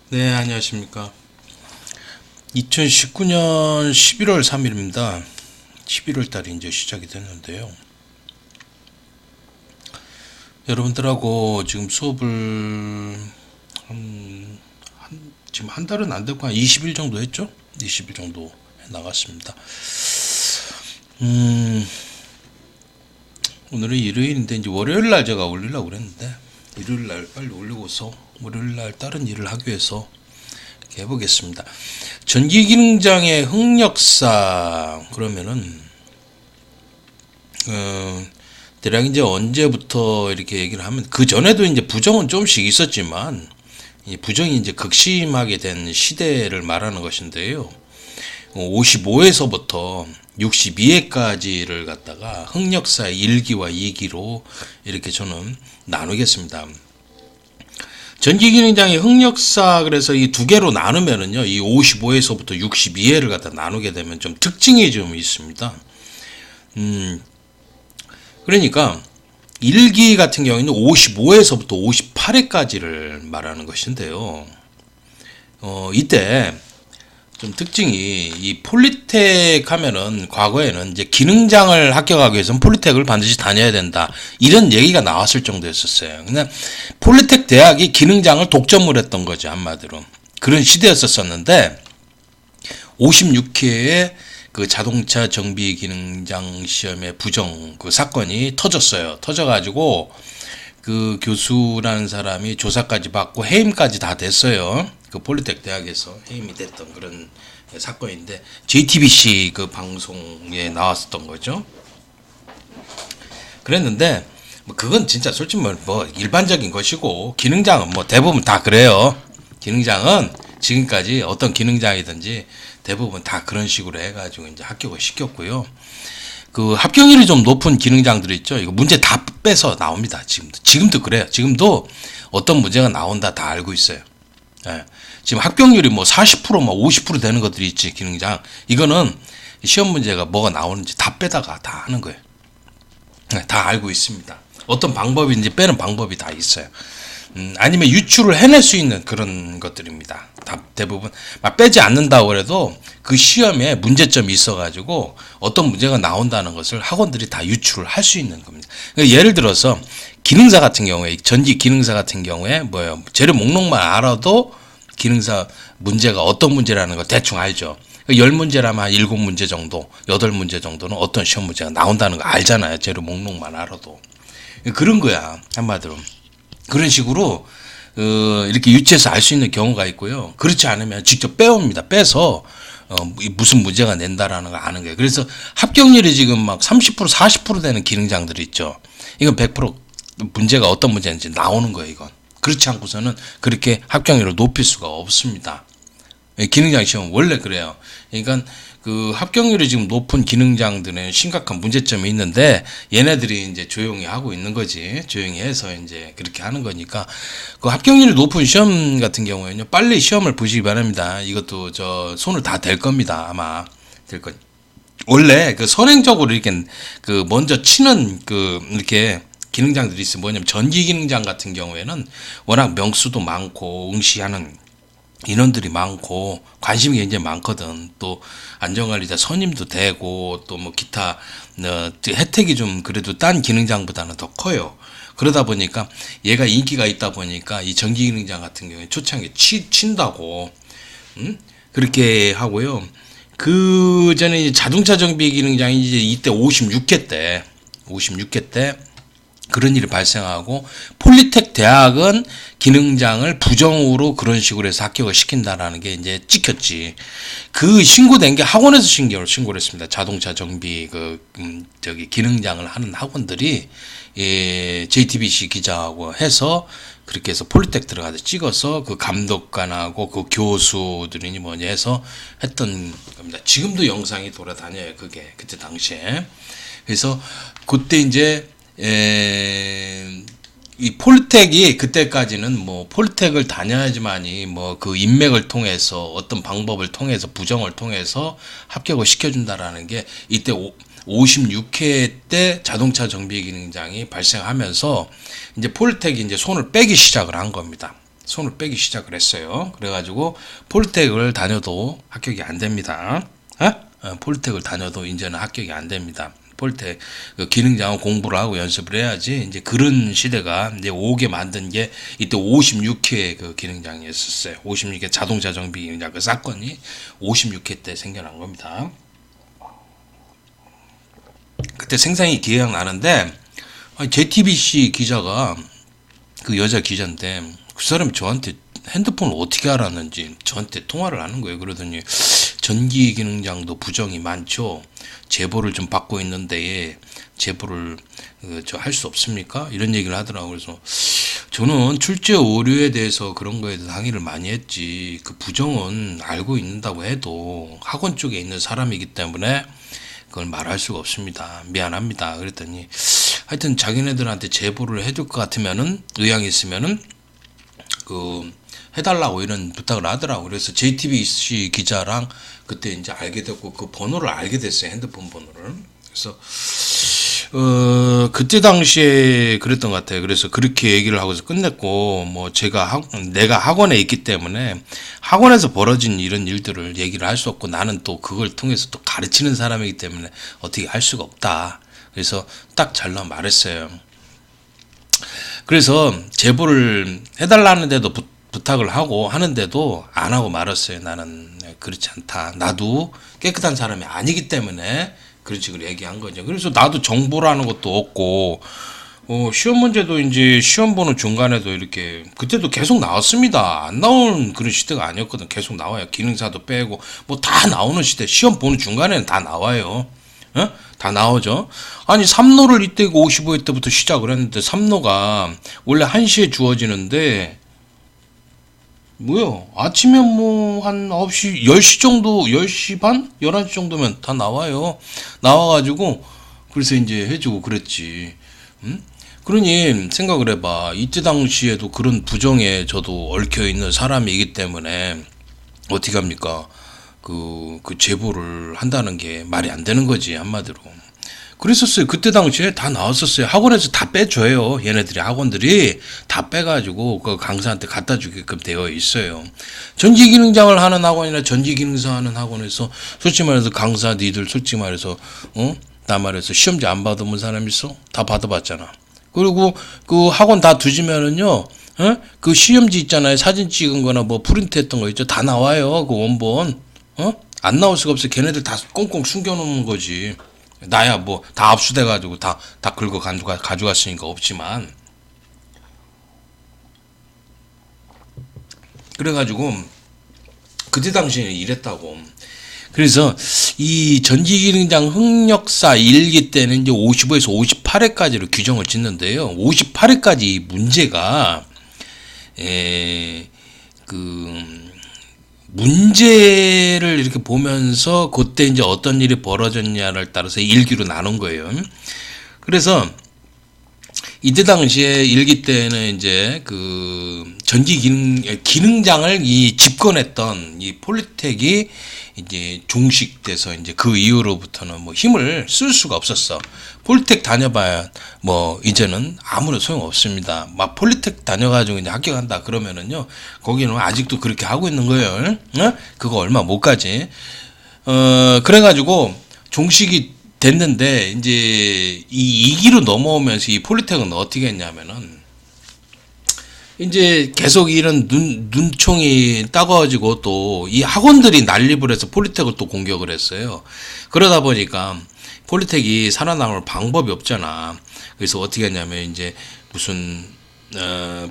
네, 안녕하십니까. 2019년 11월 3일입니다. 11월 달이 이제 시작이 됐는데요. 여러분들하고 지금 수업을 지금 한 달은 안 됐고 한 20일 정도 했죠? 20일 정도 나갔습니다. 오늘은 일요일인데 이제 월요일 날 제가 올리려고 그랬는데 일요일 날 빨리 올리고서 월요일 날 다른 일을 하기 위해서 이렇게 해보겠습니다. 전기기능장의 흑역사 그러면은 대략 이제 언제부터 이렇게 얘기를 하면 그 전에도 이제 부정은 조금씩 있었지만 이 부정이 이제 극심하게 된 시대를 말하는 것인데요. 55회서부터 62회까지를 갖다가 흑역사의 1기와 2기로 이렇게 저는 나누겠습니다. 전기기능장의 흑역사 그래서 이 두 개로 나누면은요, 이 55회서부터 62회를 갖다 나누게 되면 좀 특징이 좀 있습니다. 그러니까 1기 같은 경우에는 55회서부터 58회까지를 말하는 것인데요. 이때 좀 특징이 이 폴리텍 하면은 과거에는 이제 기능장을 합격하기 위해서는 폴리텍을 반드시 다녀야 된다. 이런 얘기가 나왔을 정도였었어요. 근데 폴리텍 대학이 기능장을 독점을 했던 거죠. 한마디로. 그런 시대였었는데 56회에 그 자동차 정비 기능장 시험의 부정 그 사건이 터졌어요. 터져가지고 그 교수라는 사람이 조사까지 받고 해임까지 다 됐어요. 그 폴리텍 대학에서 해임이 됐던 그런 사건인데 JTBC 그 방송에 나왔었던 거죠. 그랬는데 뭐 그건 진짜 솔직히 뭐 일반적인 것이고 기능장은 뭐 대부분 다 그래요. 기능장은 지금까지 어떤 기능장이든지 대부분 다 그런 식으로 해가지고 이제 합격을 시켰고요. 그 합격률이 좀 높은 기능장들 있죠. 이거 문제 다 빼서 나옵니다. 지금도 그래요. 지금도 어떤 문제가 나온다 다 알고 있어요. 예. 지금 합격률이 뭐 40%, 뭐 50% 되는 것들이 있지, 기능장. 이거는 시험 문제가 뭐가 나오는지 다 빼다가 다 하는 거예요. 예, 다 알고 있습니다. 어떤 방법인지 빼는 방법이 다 있어요. 아니면 유출을 해낼 수 있는 그런 것들입니다. 다 대부분 빼지 않는다고 해도 그 시험에 문제점이 있어가지고 어떤 문제가 나온다는 것을 학원들이 다 유출을 할 수 있는 겁니다. 예를 들어서 기능사 같은 경우에 전기 기능사 같은 경우에 뭐예요? 재료 목록만 알아도 기능사 문제가 어떤 문제라는 걸 대충 알죠. 10문제라면 한 7문제 정도, 8문제 정도는 어떤 시험 문제가 나온다는 거 알잖아요. 재료 목록만 알아도. 그런 거야, 한마디로. 그런 식으로 이렇게 유치해서 알 수 있는 경우가 있고요. 그렇지 않으면 직접 빼옵니다. 빼서 무슨 문제가 낸다라는 걸 아는 거예요. 그래서 합격률이 지금 막 30% 40% 되는 기능장들이 있죠. 이건 100% 문제가 어떤 문제인지 나오는 거예요. 이건 그렇지 않고서는 그렇게 합격률을 높일 수가 없습니다. 기능장 시험 원래 그래요. 그러니까 그 합격률이 지금 높은 기능장들은 심각한 문제점이 있는데 얘네들이 이제 조용히 하고 있는 거지. 조용히 해서 이제 그렇게 하는 거니까 그 합격률이 높은 시험 같은 경우에는요. 빨리 시험을 보시기 바랍니다. 이것도 저 손을 다 댈 겁니다. 아마 될 거. 원래 그 선행적으로 이렇게 그 먼저 치는 그 이렇게 기능장들이 있어요. 뭐냐면 전기 기능장 같은 경우에는 워낙 명수도 많고 응시하는 인원들이 많고 관심이 굉장히 많거든. 또 안전관리자 선임도 되고 또 뭐 기타 혜택이 좀 그래도 딴 기능장보다는 더 커요. 그러다 보니까 얘가 인기가 있다 보니까 이 전기 기능장 같은 경우에 초창기에 친다고 그렇게 하고요. 그 전에 이제 자동차 정비 기능장이 이제 이때 56회 때 그런 일이 발생하고 폴리텍 대학은 기능장을 부정으로 그런 식으로 해서 합격을 시킨다라는 게 이제 찍혔지. 그 신고된 게 학원에서 신고를 했습니다. 자동차 정비 저기 기능장을 하는 학원들이 JTBC 기자하고 해서 그렇게 해서 폴리텍 들어가서 찍어서 그 감독관하고 그 교수들이니 뭐니 해서 했던 겁니다. 지금도 영상이 돌아다녀요. 그게 그때 당시에. 그래서 그때 이제 이 폴텍이 그때까지는 뭐 폴텍을 다녀야지만이 뭐 그 인맥을 통해서 어떤 방법을 통해서 부정을 통해서 합격을 시켜준다라는 게 이때 56회 때 자동차 정비 기능장이 발생하면서 이제 폴텍이 이제 손을 빼기 시작을 한 겁니다. 손을 빼기 시작을 했어요. 그래가지고 폴텍을 다녀도 합격이 안 됩니다. 폴텍을 다녀도 이제는 합격이 안 됩니다. 폴텍 그 기능장은 공부를 하고 연습을 해야지. 이제 그런 시대가 이제 오게 만든 게 이때 56회 그 기능장이었었어요. 56회 자동차 정비 기능장 그 사건이 56회 때 생겨난 겁니다. 그때 생생히 기억나는데 JTBC 기자가 그 여자 기자인데 그 사람이 저한테 핸드폰을 어떻게 알았는지 저한테 통화를 하는 거예요. 그러더니 전기 기능장도 부정이 많죠. 제보를 좀 받고 있는데 제보를 저 할 수 없습니까? 이런 얘기를 하더라고요. 그래서 저는 출제 오류에 대해서 그런 거에 대해서 항의를 많이 했지. 그 부정은 알고 있는다고 해도 학원 쪽에 있는 사람이기 때문에 그걸 말할 수가 없습니다. 미안합니다. 그랬더니 하여튼 자기네들한테 제보를 해줄 것 같으면은 의향이 있으면은 그 해달라고 이런 부탁을 하더라고. 그래서 JTBC 기자랑 그때 이제 알게 됐고 그 번호를 알게 됐어요. 핸드폰 번호를. 그래서 그때 당시에 그랬던 것 같아요. 그래서 그렇게 얘기를 하고서 끝냈고 뭐 내가 학원에 있기 때문에 학원에서 벌어진 이런 일들을 얘기를 할 수 없고 나는 또 그걸 통해서 또 가르치는 사람이기 때문에 어떻게 할 수가 없다. 그래서 딱 잘라 말했어요. 그래서 제보를 해달라는데도 부탁을 하고 하는데도 안 하고 말았어요. 나는 그렇지 않다. 나도 깨끗한 사람이 아니기 때문에 그런 식으로 얘기한 거죠. 그래서 나도 정보라는 것도 없고 시험 문제도 이제 시험 보는 중간에도 이렇게 그때도 계속 나왔습니다. 안 나오는 그런 시대가 아니었거든. 계속 나와요. 기능사도 빼고 뭐 다 나오는 시대. 시험 보는 중간에는 다 나와요. 다 나오죠. 아니 3로를 이때 55회 때부터 시작을 했는데 3로가 원래 1시에 주어지는데 뭐요? 아침에 뭐 한 9시, 10시 정도, 10시 반? 11시 정도면 다 나와요. 나와가지고 그래서 이제 해주고 그랬지. 그러니 생각을 해봐. 이때 당시에도 그런 부정에 저도 얽혀있는 사람이기 때문에 어떻게 합니까? 그 제보를 한다는 게 말이 안 되는 거지, 한마디로. 그랬었어요. 그때 당시에 다 나왔었어요. 학원에서 다 빼줘요. 얘네들이 학원들이 다 빼가지고 그 강사한테 갖다 주게끔 되어 있어요. 전기기능장을 하는 학원이나 전기기능사 하는 학원에서 솔직히 말해서 강사 니들 솔직히 말해서 나 말해서 시험지 안 받아본 사람 있어? 다 받아봤잖아. 그리고 그 학원 다 두지면은요. 그 시험지 있잖아요. 사진 찍은 거나 뭐 프린트 했던 거 있죠. 다 나와요. 그 원본. 안 나올 수가 없어. 걔네들 다 꽁꽁 숨겨놓는 거지. 나야 뭐 다 압수돼가지고 다 긁어 가져갔으니까 없지만 그래가지고 그때 당시에는 이랬다고. 그래서 이 전기기능장 흑역사 일기 때는 이제 55에서 58회까지로 규정을 짓는데요. 58회까지 문제가 문제를 이렇게 보면서 그때 이제 어떤 일이 벌어졌냐를 따라서 일기로 나눈 거예요. 그래서 이때 당시에 일기 때는 이제 그 기능장을 집권했던 이 폴리텍이 이제 종식돼서 이제 그 이후로부터는 뭐 힘을 쓸 수가 없었어. 폴리텍 다녀봐야 뭐 이제는 아무런 소용 없습니다. 막 폴리텍 다녀가지고 이제 합격한다 그러면은요 거기는 아직도 그렇게 하고 있는 거예요. 그거 얼마 못 가지. 그래가지고 종식이 됐는데 이제 이 2기로 넘어오면서 이 폴리텍은 어떻게 했냐면은 이제 계속 이런 눈총이 따가워지고 또 이 학원들이 난립을 해서 폴리텍을 또 공격을 했어요. 그러다 보니까 폴리텍이 살아남을 방법이 없잖아. 그래서 어떻게 했냐면 이제 무슨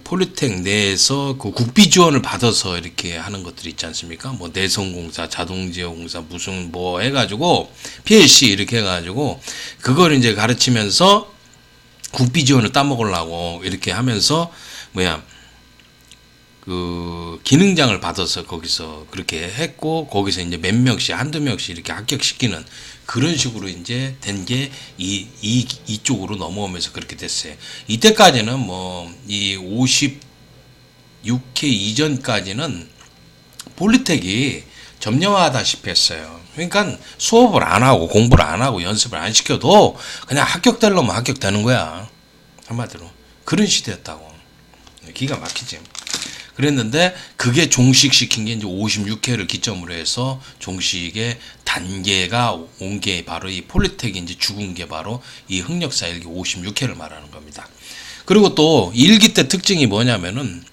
폴리텍 내에서 그 국비 지원을 받아서 이렇게 하는 것들이 있지 않습니까? 뭐 내성공사, 자동제어공사 무슨 뭐 해가지고 PLC 이렇게 해가지고 그걸 이제 가르치면서 국비 지원을 따먹으려고 이렇게 하면서 그 기능장을 받아서 거기서 그렇게 했고 거기서 이제 몇 명씩 한두 명씩 이렇게 합격시키는 그런 식으로 이제 된 게 이쪽으로 넘어오면서 그렇게 됐어요. 이때까지는 뭐 이 56회 이전까지는 폴리텍이 점령하다시피 했어요. 그러니까 수업을 안 하고 공부를 안 하고 연습을 안 시켜도 그냥 합격되려면 합격되는 거야. 한마디로 그런 시대였다고. 기가 막히지. 그랬는데 그게 종식시킨 게 이제 56회를 기점으로 해서 종식의 단계가 온 게 바로 이 폴리텍이 이제 죽은 게 바로 이 흑역사 일기 56회를 말하는 겁니다. 그리고 또 일기 때 특징이 뭐냐면은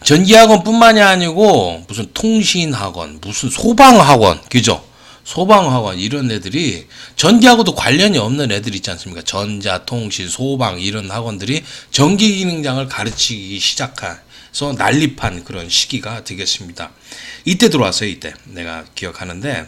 전기학원뿐만이 아니고 무슨 통신학원, 무슨 소방학원, 그죠? 소방학원 이런 애들이 전기하고도 관련이 없는 애들 있지 않습니까? 전자, 통신, 소방 이런 학원들이 전기 기능장을 가르치기 시작해서 난립한 그런 시기가 되겠습니다. 이때 들어왔어요. 이때 내가 기억하는데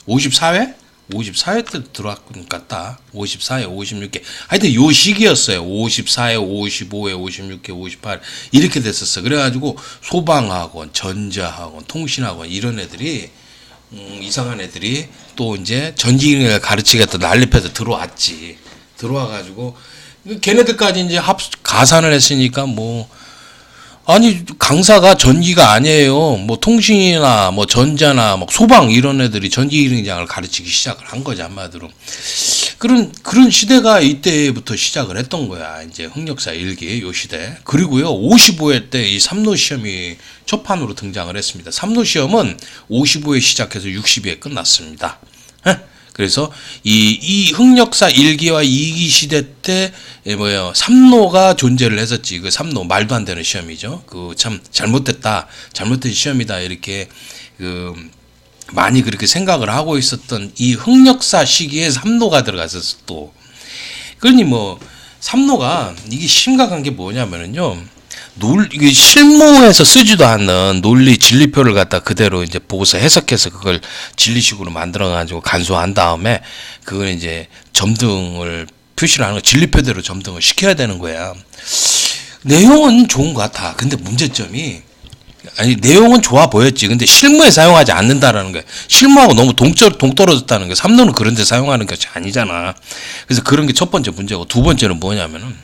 54회? 54회 때 들어왔던 것 같다. 54회, 56회. 하여튼 요 시기였어요. 54회, 55회, 56회, 58회. 이렇게 됐었어. 그래가지고 소방학원, 전자학원, 통신학원 이런 애들이, 이상한 애들이 또 이제 전기기능을 가르치겠다 난립해서 들어왔지. 들어와가지고, 걔네들까지 이제 가산을 했으니까 뭐, 아니 강사가 전기가 아니에요. 뭐 통신이나 뭐 전자나 뭐 소방 이런 애들이 전기 기능장을 가르치기 시작을 한 거지 한마디로. 그런 시대가 이때부터 시작을 했던 거야. 이제 흑역사 일기 요 시대. 그리고요 55회 때 이 삼로 시험이 첫판으로 등장을 했습니다. 삼로 시험은 55회 시작해서 60회에 끝났습니다. 그래서 이 흑역사 1기와 2기 시대 때 뭐예요? 삼로가 존재를 했었지. 그 삼로 말도 안 되는 시험이죠. 그 참 잘못됐다. 잘못된 시험이다. 이렇게 그 많이 그렇게 생각을 하고 있었던 이 흑역사 시기에 삼로가 들어갔었어 또. 그러니 뭐 삼로가 이게 심각한 게 뭐냐면은요. 이게 실무에서 쓰지도 않는 논리 진리표를 갖다 그대로 이제 보고서 해석해서 그걸 진리식으로 만들어가지고 간소한 다음에 그걸 이제 점등을 표시를 하는 거 진리표대로 점등을 시켜야 되는 거야. 내용은 좋은 것 같아. 근데 문제점이 아니 내용은 좋아 보였지. 근데 실무에 사용하지 않는다라는 거야. 실무하고 너무 동떨어졌다는 거야. 삼로는 그런 데 사용하는 것이 아니잖아. 그래서 그런 게 첫 번째 문제고 두 번째는 뭐냐면은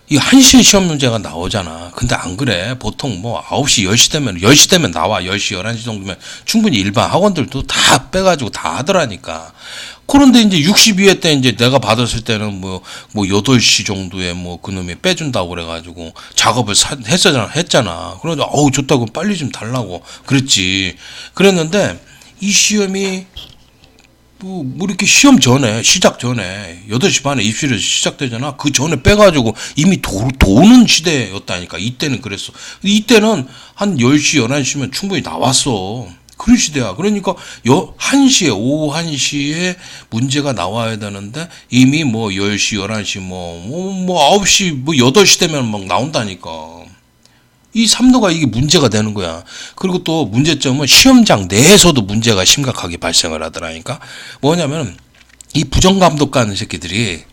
이 1시에 시험 문제가 나오잖아. 근데 안 그래. 보통 뭐 9시, 10시 되면 나와. 10시, 11시 정도면 충분히 일반 학원들도 다 빼가지고 다 하더라니까. 그런데 이제 62회 때 이제 내가 받았을 때는 뭐 8시 정도에 뭐 그놈이 빼준다고 그래가지고 작업을 했잖아. 그래서 좋다고 빨리 좀 달라고 그랬지. 그랬는데 이 시험이 뭐 이렇게 시험 전에 시작 전에 8시 반에 입시를 시작되잖아. 그 전에 빼가지고 이미 도는 시대였다니까. 이때는 그랬어. 이때는 한 10시 11시면 충분히 나왔어. 그런 시대야. 그러니까 1시에 오후 1시에 문제가 나와야 되는데 이미 뭐 10시 11시 뭐 9시 뭐 8시 되면 막 나온다니까. 이 삼로가 이게 문제가 되는 거야. 그리고 또 문제점은 시험장 내에서도 문제가 심각하게 발생을 하더라니까. 뭐냐면 이 부정감독 가는 새끼들이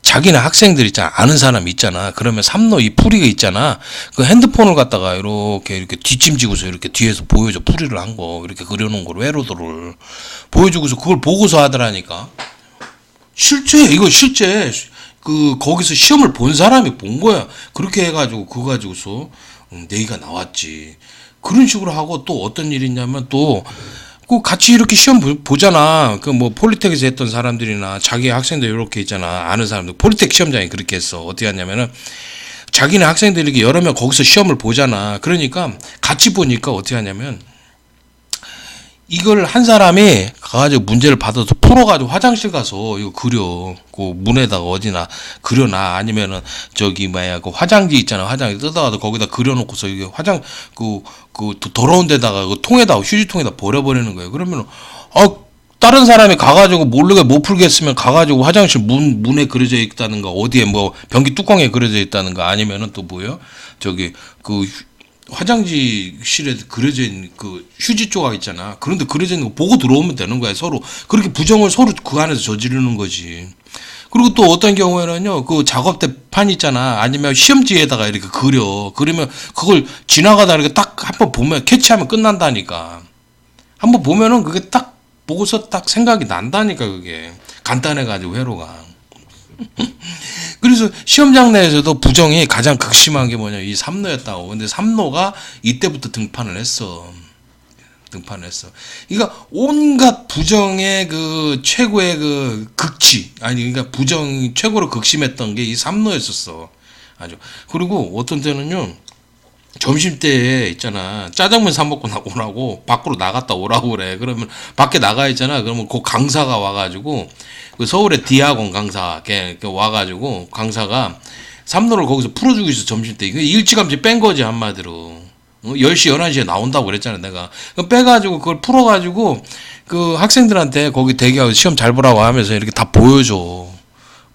자기네 학생들 있잖아. 아는 사람 있잖아. 그러면 삼로 이 풀이가 있잖아. 그 핸드폰을 갖다가 이렇게 뒷짐지고서 이렇게 뒤에서 보여줘. 풀이를 한 거. 이렇게 그려놓은 걸 회로도를 보여주고서 그걸 보고서 하더라니까. 실제 거기서 시험을 본 사람이 본 거야. 그렇게 해가지고 그거 가지고서 내기가 나왔지. 그런 식으로 하고 또 어떤 일이 있냐면 또 그 같이 이렇게 시험 보잖아. 그 뭐 폴리텍에서 했던 사람들이나 자기 학생들 이렇게 있잖아. 아는 사람들 폴리텍 시험장이 그렇게 했어. 어떻게 하냐면은 자기네 학생들이 이렇게 여러 명 거기서 시험을 보잖아. 그러니까 같이 보니까 어떻게 하냐면 이걸 한 사람이 가가지고 문제를 받아서 풀어가지고 화장실 가서 이거 그려. 그 문에다가 어디나 그려놔. 아니면은 그 화장지 있잖아. 화장지 뜯어가지고 거기다 그려놓고서 이게 더러운 데다가 그 통에다가 휴지통에다 버려버리는 거예요. 그러면은, 다른 사람이 가가지고 모르게 못 풀겠으면 가가지고 화장실 문에 그려져 있다는가, 어디에 뭐 변기 뚜껑에 그려져 있다는가, 아니면은 또 뭐예요? 화장지실에 그려져 있는 그 휴지 조각 있잖아. 그런데 그려져 있는 거 보고 들어오면 되는 거야. 서로. 그렇게 부정을 서로 그 안에서 저지르는 거지. 그리고 또 어떤 경우에는요, 그 작업대판 있잖아. 아니면 시험지에다가 이렇게 그러면 그걸 지나가다 이렇게 딱 한번 보면, 캐치하면 끝난다니까. 한번 보면은 그게 딱 보고서 딱 생각이 난다니까, 그게. 간단해가지고 회로가. 그래서 시험장 내에서도 부정이 가장 극심한 게 뭐냐, 이 삼로였다고. 근데 삼로가 이때부터 등판을 했어. 그러니까 온갖 부정의 그 최고의 그 극치, 아니 그러니까 부정이 최고로 극심했던 게 이 삼로였었어. 아주. 그리고 어떤 때는요, 점심때에 있잖아. 짜장면 사 먹고 오라고, 밖으로 나갔다 오라고 그래. 그러면 밖에 나가 있잖아. 그러면 그 강사가 와가지고, 그 서울의 디아곤 강사, 걔 와가지고, 강사가 삼로를 거기서 풀어주고 있어, 점심때. 이거 일찌감치 뺀 거지, 한마디로. 10시, 11시에 나온다고 그랬잖아, 내가. 빼가지고, 그걸 풀어가지고, 그 학생들한테 거기 대기하고 시험 잘 보라고 하면서 이렇게 다 보여줘.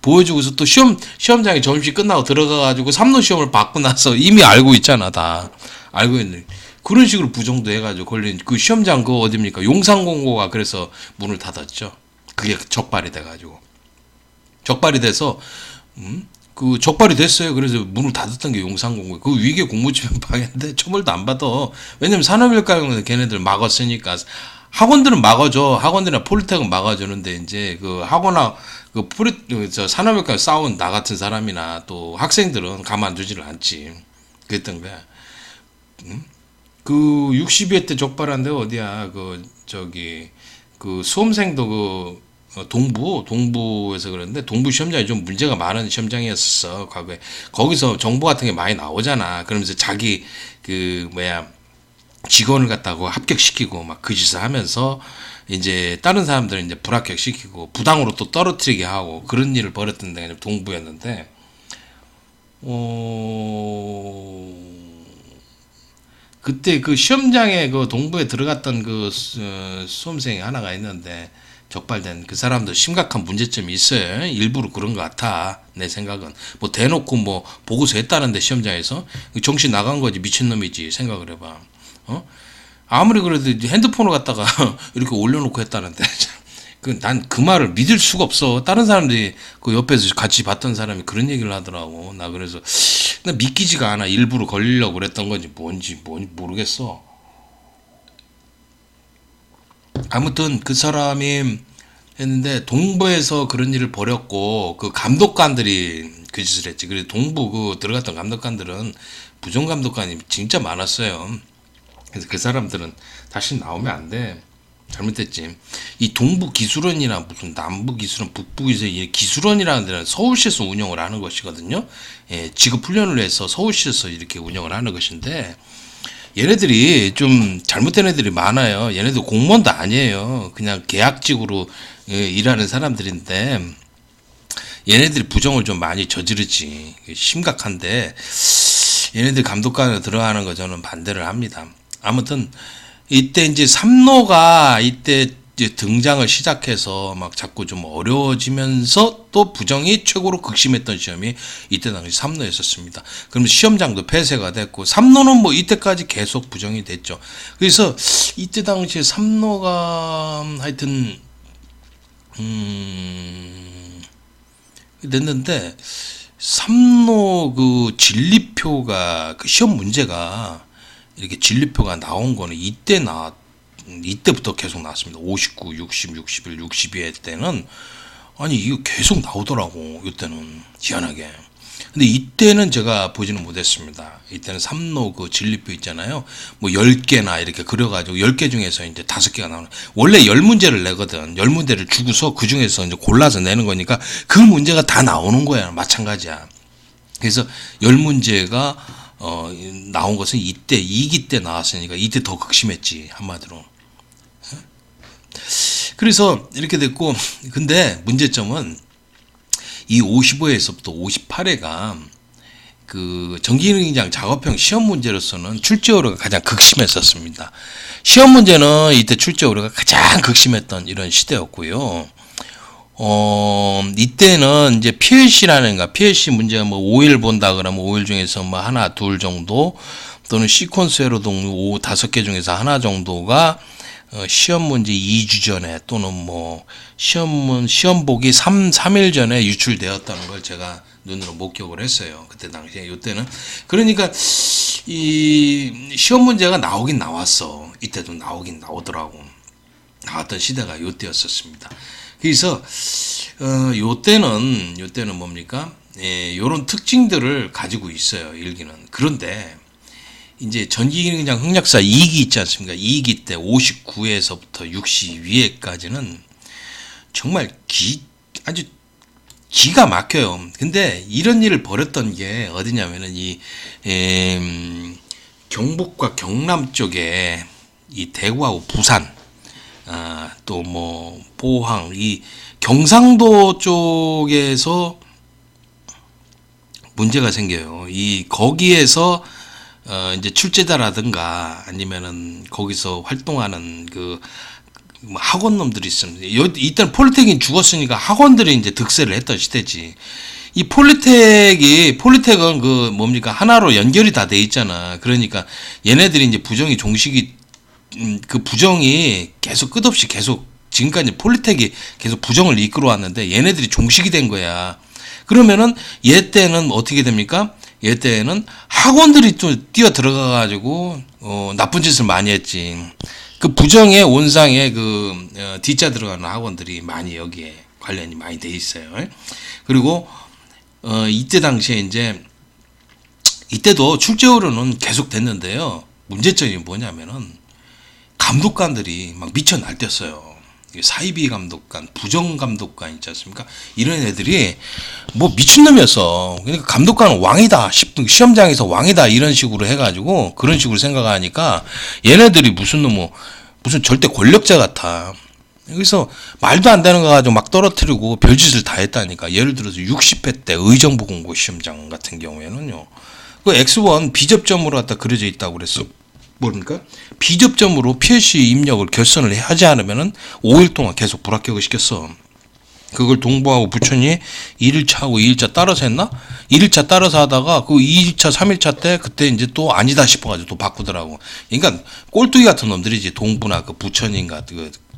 보여주고서 또 시험장에 점심 끝나고 들어가가지고 삼로 시험을 받고 나서 이미 알고 있잖아, 다. 알고 있는. 그런 식으로 부정도 해가지고 걸린 그 시험장 그거 어딥니까? 용산공고가 그래서 문을 닫았죠. 그게 적발이 돼가지고. 적발이 돼서, 그 적발이 됐어요. 그래서 문을 닫았던 게 용산공고. 그 위계 공무집행 방해인데 처벌도 안 받아. 왜냐면 산업일가는 걔네들 막았으니까. 학원들은 막아줘. 학원들이나 폴리텍은 막아주는데 이제 그 학원나 그 저 산업일과 싸운 나 같은 사람이나 또 학생들은 가만두지를 않지. 그랬던 거야. 그 60회 때 적발한 데가 어디야? 그 저기 그 수험생도 그 동부에서 그랬는데 동부 시험장이 좀 문제가 많은 시험장이었어 과거에. 거기서 정보 같은 게 많이 나오잖아. 그러면서 자기 그 뭐야 직원을 갖다가 합격시키고 막 그 짓을 하면서 이제 다른 사람들은 이제 불합격시키고 부당으로 또 떨어뜨리게 하고 그런 일을 벌였던 데가 동부였는데, 그때 그 시험장에 그 동부에 들어갔던 그 수험생이 하나가 있는데 적발된 그 사람도 심각한 문제점이 있어요. 일부러 그런 것 같아. 내 생각은. 뭐 대놓고 뭐 보고서 했다는데 시험장에서 정신 나간 거지. 미친놈이지. 생각을 해봐. 아무리 그래도 핸드폰을 갖다가 이렇게 올려놓고 했다는데 난 그 말을 믿을 수가 없어. 다른 사람들이 그 옆에서 같이 봤던 사람이 그런 얘기를 하더라고. 나 그래서 나 믿기지가 않아. 일부러 걸리려고 그랬던 건지 뭔지 모르겠어. 아무튼 그 사람이 했는데 동부에서 그런 일을 벌였고 그 감독관들이 그 짓을 했지. 그래서 동부 그 들어갔던 감독관들은 부정감독관이 진짜 많았어요. 그래서 그 사람들은 다시 나오면 안 돼. 잘못됐지. 이 동부 기술원이나 무슨 남부 기술원, 북부 기술원, 이 기술원이라는 데는 서울시에서 운영을 하는 것이거든요. 예, 직업 훈련을 해서 서울시에서 이렇게 운영을 하는 것인데, 얘네들이 좀 잘못된 애들이 많아요. 얘네들 공무원도 아니에요. 그냥 계약직으로 일하는 사람들인데, 얘네들이 부정을 좀 많이 저지르지. 심각한데, 얘네들 감독관에 들어가는 거 저는 반대를 합니다. 아무튼 이때 이제 삼로가 이때 이제 등장을 시작해서 막 자꾸 좀 어려워지면서 또 부정이 최고로 극심했던 시험이 이때 당시 삼로였었습니다. 그럼 시험장도 폐쇄가 됐고 삼로는 뭐 이때까지 계속 부정이 됐죠. 그래서 이때 당시에 삼로가 하여튼 됐는데 삼로 그 진리표가 그 시험 문제가 이렇게 진리표가 나온 거는 이때부터 계속 나왔습니다. 59, 60, 61, 62회 때는 아니 이거 계속 나오더라고. 이때는 희한하게. 근데 이때는 제가 보지는 못했습니다. 이때는 삼로 그 진리표 있잖아요. 뭐 10개나 이렇게 그려가지고 10개 중에서 이제 5개가 나오는. 원래 10문제를 내거든. 10문제를 주고서 그 중에서 이제 골라서 내는 거니까 그 문제가 다 나오는 거야. 마찬가지야. 그래서 10문제가 나온 것은 이때 2기 때 나왔으니까 이때 더 극심했지. 한마디로. 그래서 이렇게 됐고, 근데 문제점은 이 55회에서부터 58회가 그 전기능장 작업형 시험 문제로서는 출제 오류가 가장 극심했었습니다. 시험 문제는 이때 출제 오류가 가장 극심했던 이런 시대였고요. 이때는 이제 PLC 문제가 뭐 5일 본다 그러면 5일 중에서 뭐 하나, 둘 정도 또는 시퀀스 에러 동료 5개 중에서 하나 정도가 시험 문제 2주 전에 또는 뭐 시험 보기 3일 전에 유출되었다는 걸 제가 눈으로 목격을 했어요. 그때 당시에. 이때는 그러니까 이 시험 문제가 나오긴 나왔어. 이때도 나오긴 나오더라고. 나왔던 시대가 이때였었습니다. 그래서 요때는 뭡니까? 예, 요런 특징들을 가지고 있어요. 일기는. 그런데 이제 전기능장 흑역사 2기 있지 않습니까? 2기 때 59회에서부터 62회까지는 정말 아주 기가 막혀요. 근데 이런 일을 벌였던 게 어디냐면은 경북과 경남 쪽에 이 대구하고 부산, 또 뭐 포항, 이 경상도 쪽에서 문제가 생겨요. 이 거기에서 이제 출제자라든가 아니면은 거기서 활동하는 그 학원 놈들이 있습니다. 이때는 폴리텍이 죽었으니까 학원들이 이제 득세를 했던 시대지. 이 폴리텍은 그 뭡니까 하나로 연결이 다 돼 있잖아. 그러니까 얘네들이 이제 부정이 종식이 그 부정이 계속 끝없이 계속 지금까지 폴리텍이 계속 부정을 이끌어 왔는데 얘네들이 종식이 된 거야. 그러면은 얘 때는 어떻게 됩니까? 얘 때는 학원들이 또 뛰어 들어가 가지고 나쁜 짓을 많이 했지. 그 부정의 온상에 D자 들어가는 학원들이 많이 여기에 관련이 많이 돼 있어요. 그리고 이때 당시에 이제 이때도 출제으로는 계속 됐는데요. 문제점이 뭐냐면은 감독관들이 막 미쳐 날뛰었어요. 사이비 감독관, 부정 감독관 있지 않습니까? 이런 애들이 뭐 미친놈이었어. 그러니까 감독관은 왕이다. 시험장에서 왕이다. 이런 식으로 해가지고 그런 식으로 생각하니까 얘네들이 무슨 절대 권력자 같아. 여기서 말도 안 되는 거 가지고 막 떨어뜨리고 별짓을 다 했다니까. 예를 들어서 60회 때 의정부공고 시험장 같은 경우에는요. 그 X1 비접점으로 갖다 그려져 있다고 그랬어. 뭡니까? 비접점으로 PLC 입력을 결선을 하지 않으면은 5일 동안 계속 불합격을 시켰어. 그걸 동부하고 부천이 1일차하고 2일차 따라서 했나? 1일차 따라서 하다가 그 2일차, 3일차 때 그때 이제 또 아니다 싶어가지고 또 바꾸더라고. 그러니까 꼴뚜기 같은 놈들이지. 동부나 그 부천인가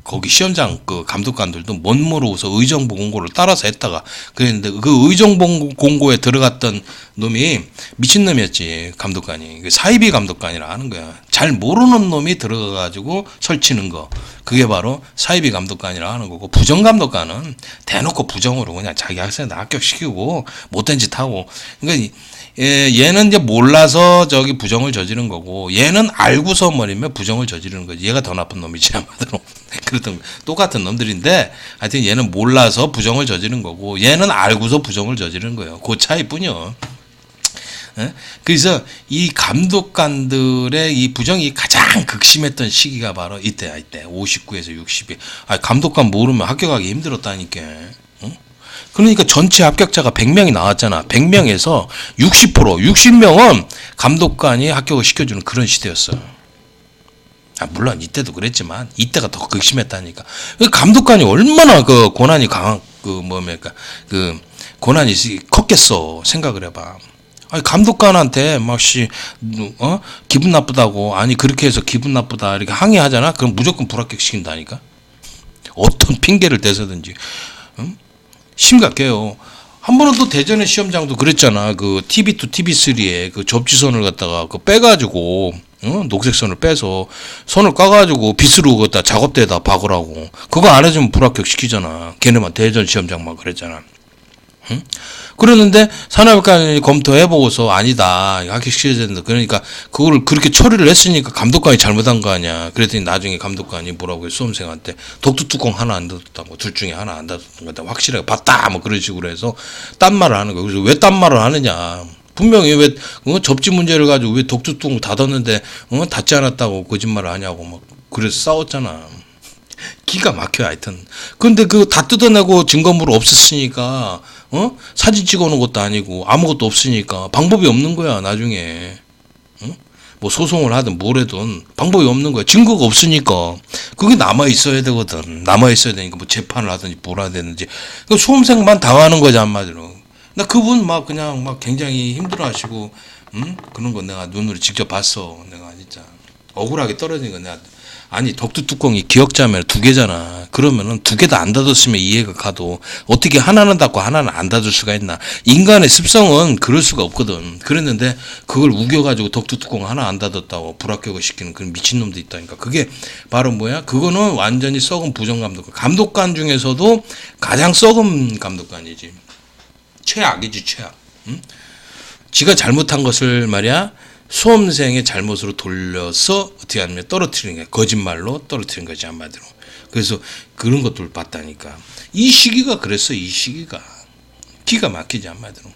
거기 시험장 그 감독관들도 못 모르고서 의정부 공고를 따라서 했다가 그랬는데 그 의정부 공고에 들어갔던 놈이 미친놈이었지. 감독관이 사이비 감독관이라 하는 거야. 잘 모르는 놈이 들어가가지고 설치는 거, 그게 바로 사이비 감독관이라 하는 거고, 부정 감독관은 대놓고 부정으로 그냥 자기 학생들 합격시키고 못된 짓 하고. 그러니까 얘는 이제 몰라서 저기 부정을 저지른 거고, 얘는 알고서 뭐냐면 부정을 저지르는 거지. 얘가 더 나쁜 놈이지 아마도. 그렇던 똑같은 놈들인데 하여튼 얘는 몰라서 부정을 저지른 거고, 얘는 알고서 부정을 저지른 거예요. 그 차이뿐이요. 그래서 이 감독관들의 이 부정이 가장 극심했던 시기가 바로 이때야. 이때 59에서 60이. 감독관 모르면 합격하기 힘들었다니까. 그러니까 전체 합격자가 100명이 나왔잖아. 100명에서 60%, 60명은 감독관이 합격을 시켜주는 그런 시대였어. 물론 이때도 그랬지만 이때가 더 극심했다니까. 감독관이 얼마나 그 고난이 강한 그 고난이 컸겠어. 생각을 해봐. 감독관한테 기분 나쁘다고, 그렇게 해서 기분 나쁘다 이렇게 항의하잖아. 그럼 무조건 불합격 시킨다니까. 어떤 핑계를 대서든지. 심각해요. 한 번은 또 대전의 시험장도 그랬잖아. 그 TV2, TV3에 그 접지선을 갖다가 빼가지고, 녹색 선을 빼서 선을 까가지고 빗으로 갖다 작업대에다 박으라고. 그거 안 해주면 불합격 시키잖아. 걔네만 대전 시험장만 그랬잖아. 그러는데 산하교육관이 검토해보고서 아니다, 합격시켜야 된다. 그러니까 그걸 그렇게 처리를 했으니까 감독관이 잘못한 거 아니야. 그랬더니 나중에 감독관이 뭐라고 해, 수험생한테 독두 뚜껑 하나 안 닫았다고, 둘 중에 하나 안 닫았던 거다, 확실하게 봤다, 뭐 그런 식으로 해서 딴 말을 하는 거야. 그래서 왜 딴 말을 하느냐, 분명히 왜 접지 문제를 가지고 왜 독두 뚜껑 닫았는데 닫지 않았다고 거짓말을 하냐고 막 그래서 싸웠잖아. 기가 막혀. 하여튼 근데 그거 다 뜯어내고 증거물을 없앴으니까 사진 찍어놓은 것도 아니고 아무것도 없으니까 방법이 없는 거야. 나중에 뭐 소송을 하든 뭘 하든 방법이 없는 거야. 증거가 없으니까. 그게 남아 있어야 되거든. 남아 있어야 되니까 뭐 재판을 하든지 뭘 해야 되는지. 그 수험생만 당하는 거지 한마디로. 나 그분 그냥 굉장히 힘들어하시고 그런 거 내가 눈으로 직접 봤어. 내가 진짜 억울하게 떨어진 거. 내가 독두 뚜껑이 기억자면 2개잖아. 그러면은 2개 다 안 닫았으면 이해가 가도 어떻게 하나는 닫고 하나는 안 닫을 수가 있나. 인간의 습성은 그럴 수가 없거든. 그랬는데 그걸 우겨가지고 독두 뚜껑 하나 안 닫았다고 불합격을 시키는 그런 미친놈도 있다니까. 그게 바로 뭐야? 그거는 완전히 썩은 부정감독관. 감독관 중에서도 가장 썩은 감독관이지. 최악이지, 최악. 지가 잘못한 것을 말이야, 수험생의 잘못으로 돌려서 어떻게 하면 떨어뜨리는 거야. 거짓말로 떨어뜨리는 거지 한마디로. 그래서 그런 것들을 봤다니까. 이 시기가 그랬어. 이 시기가. 기가 막히지 한마디로.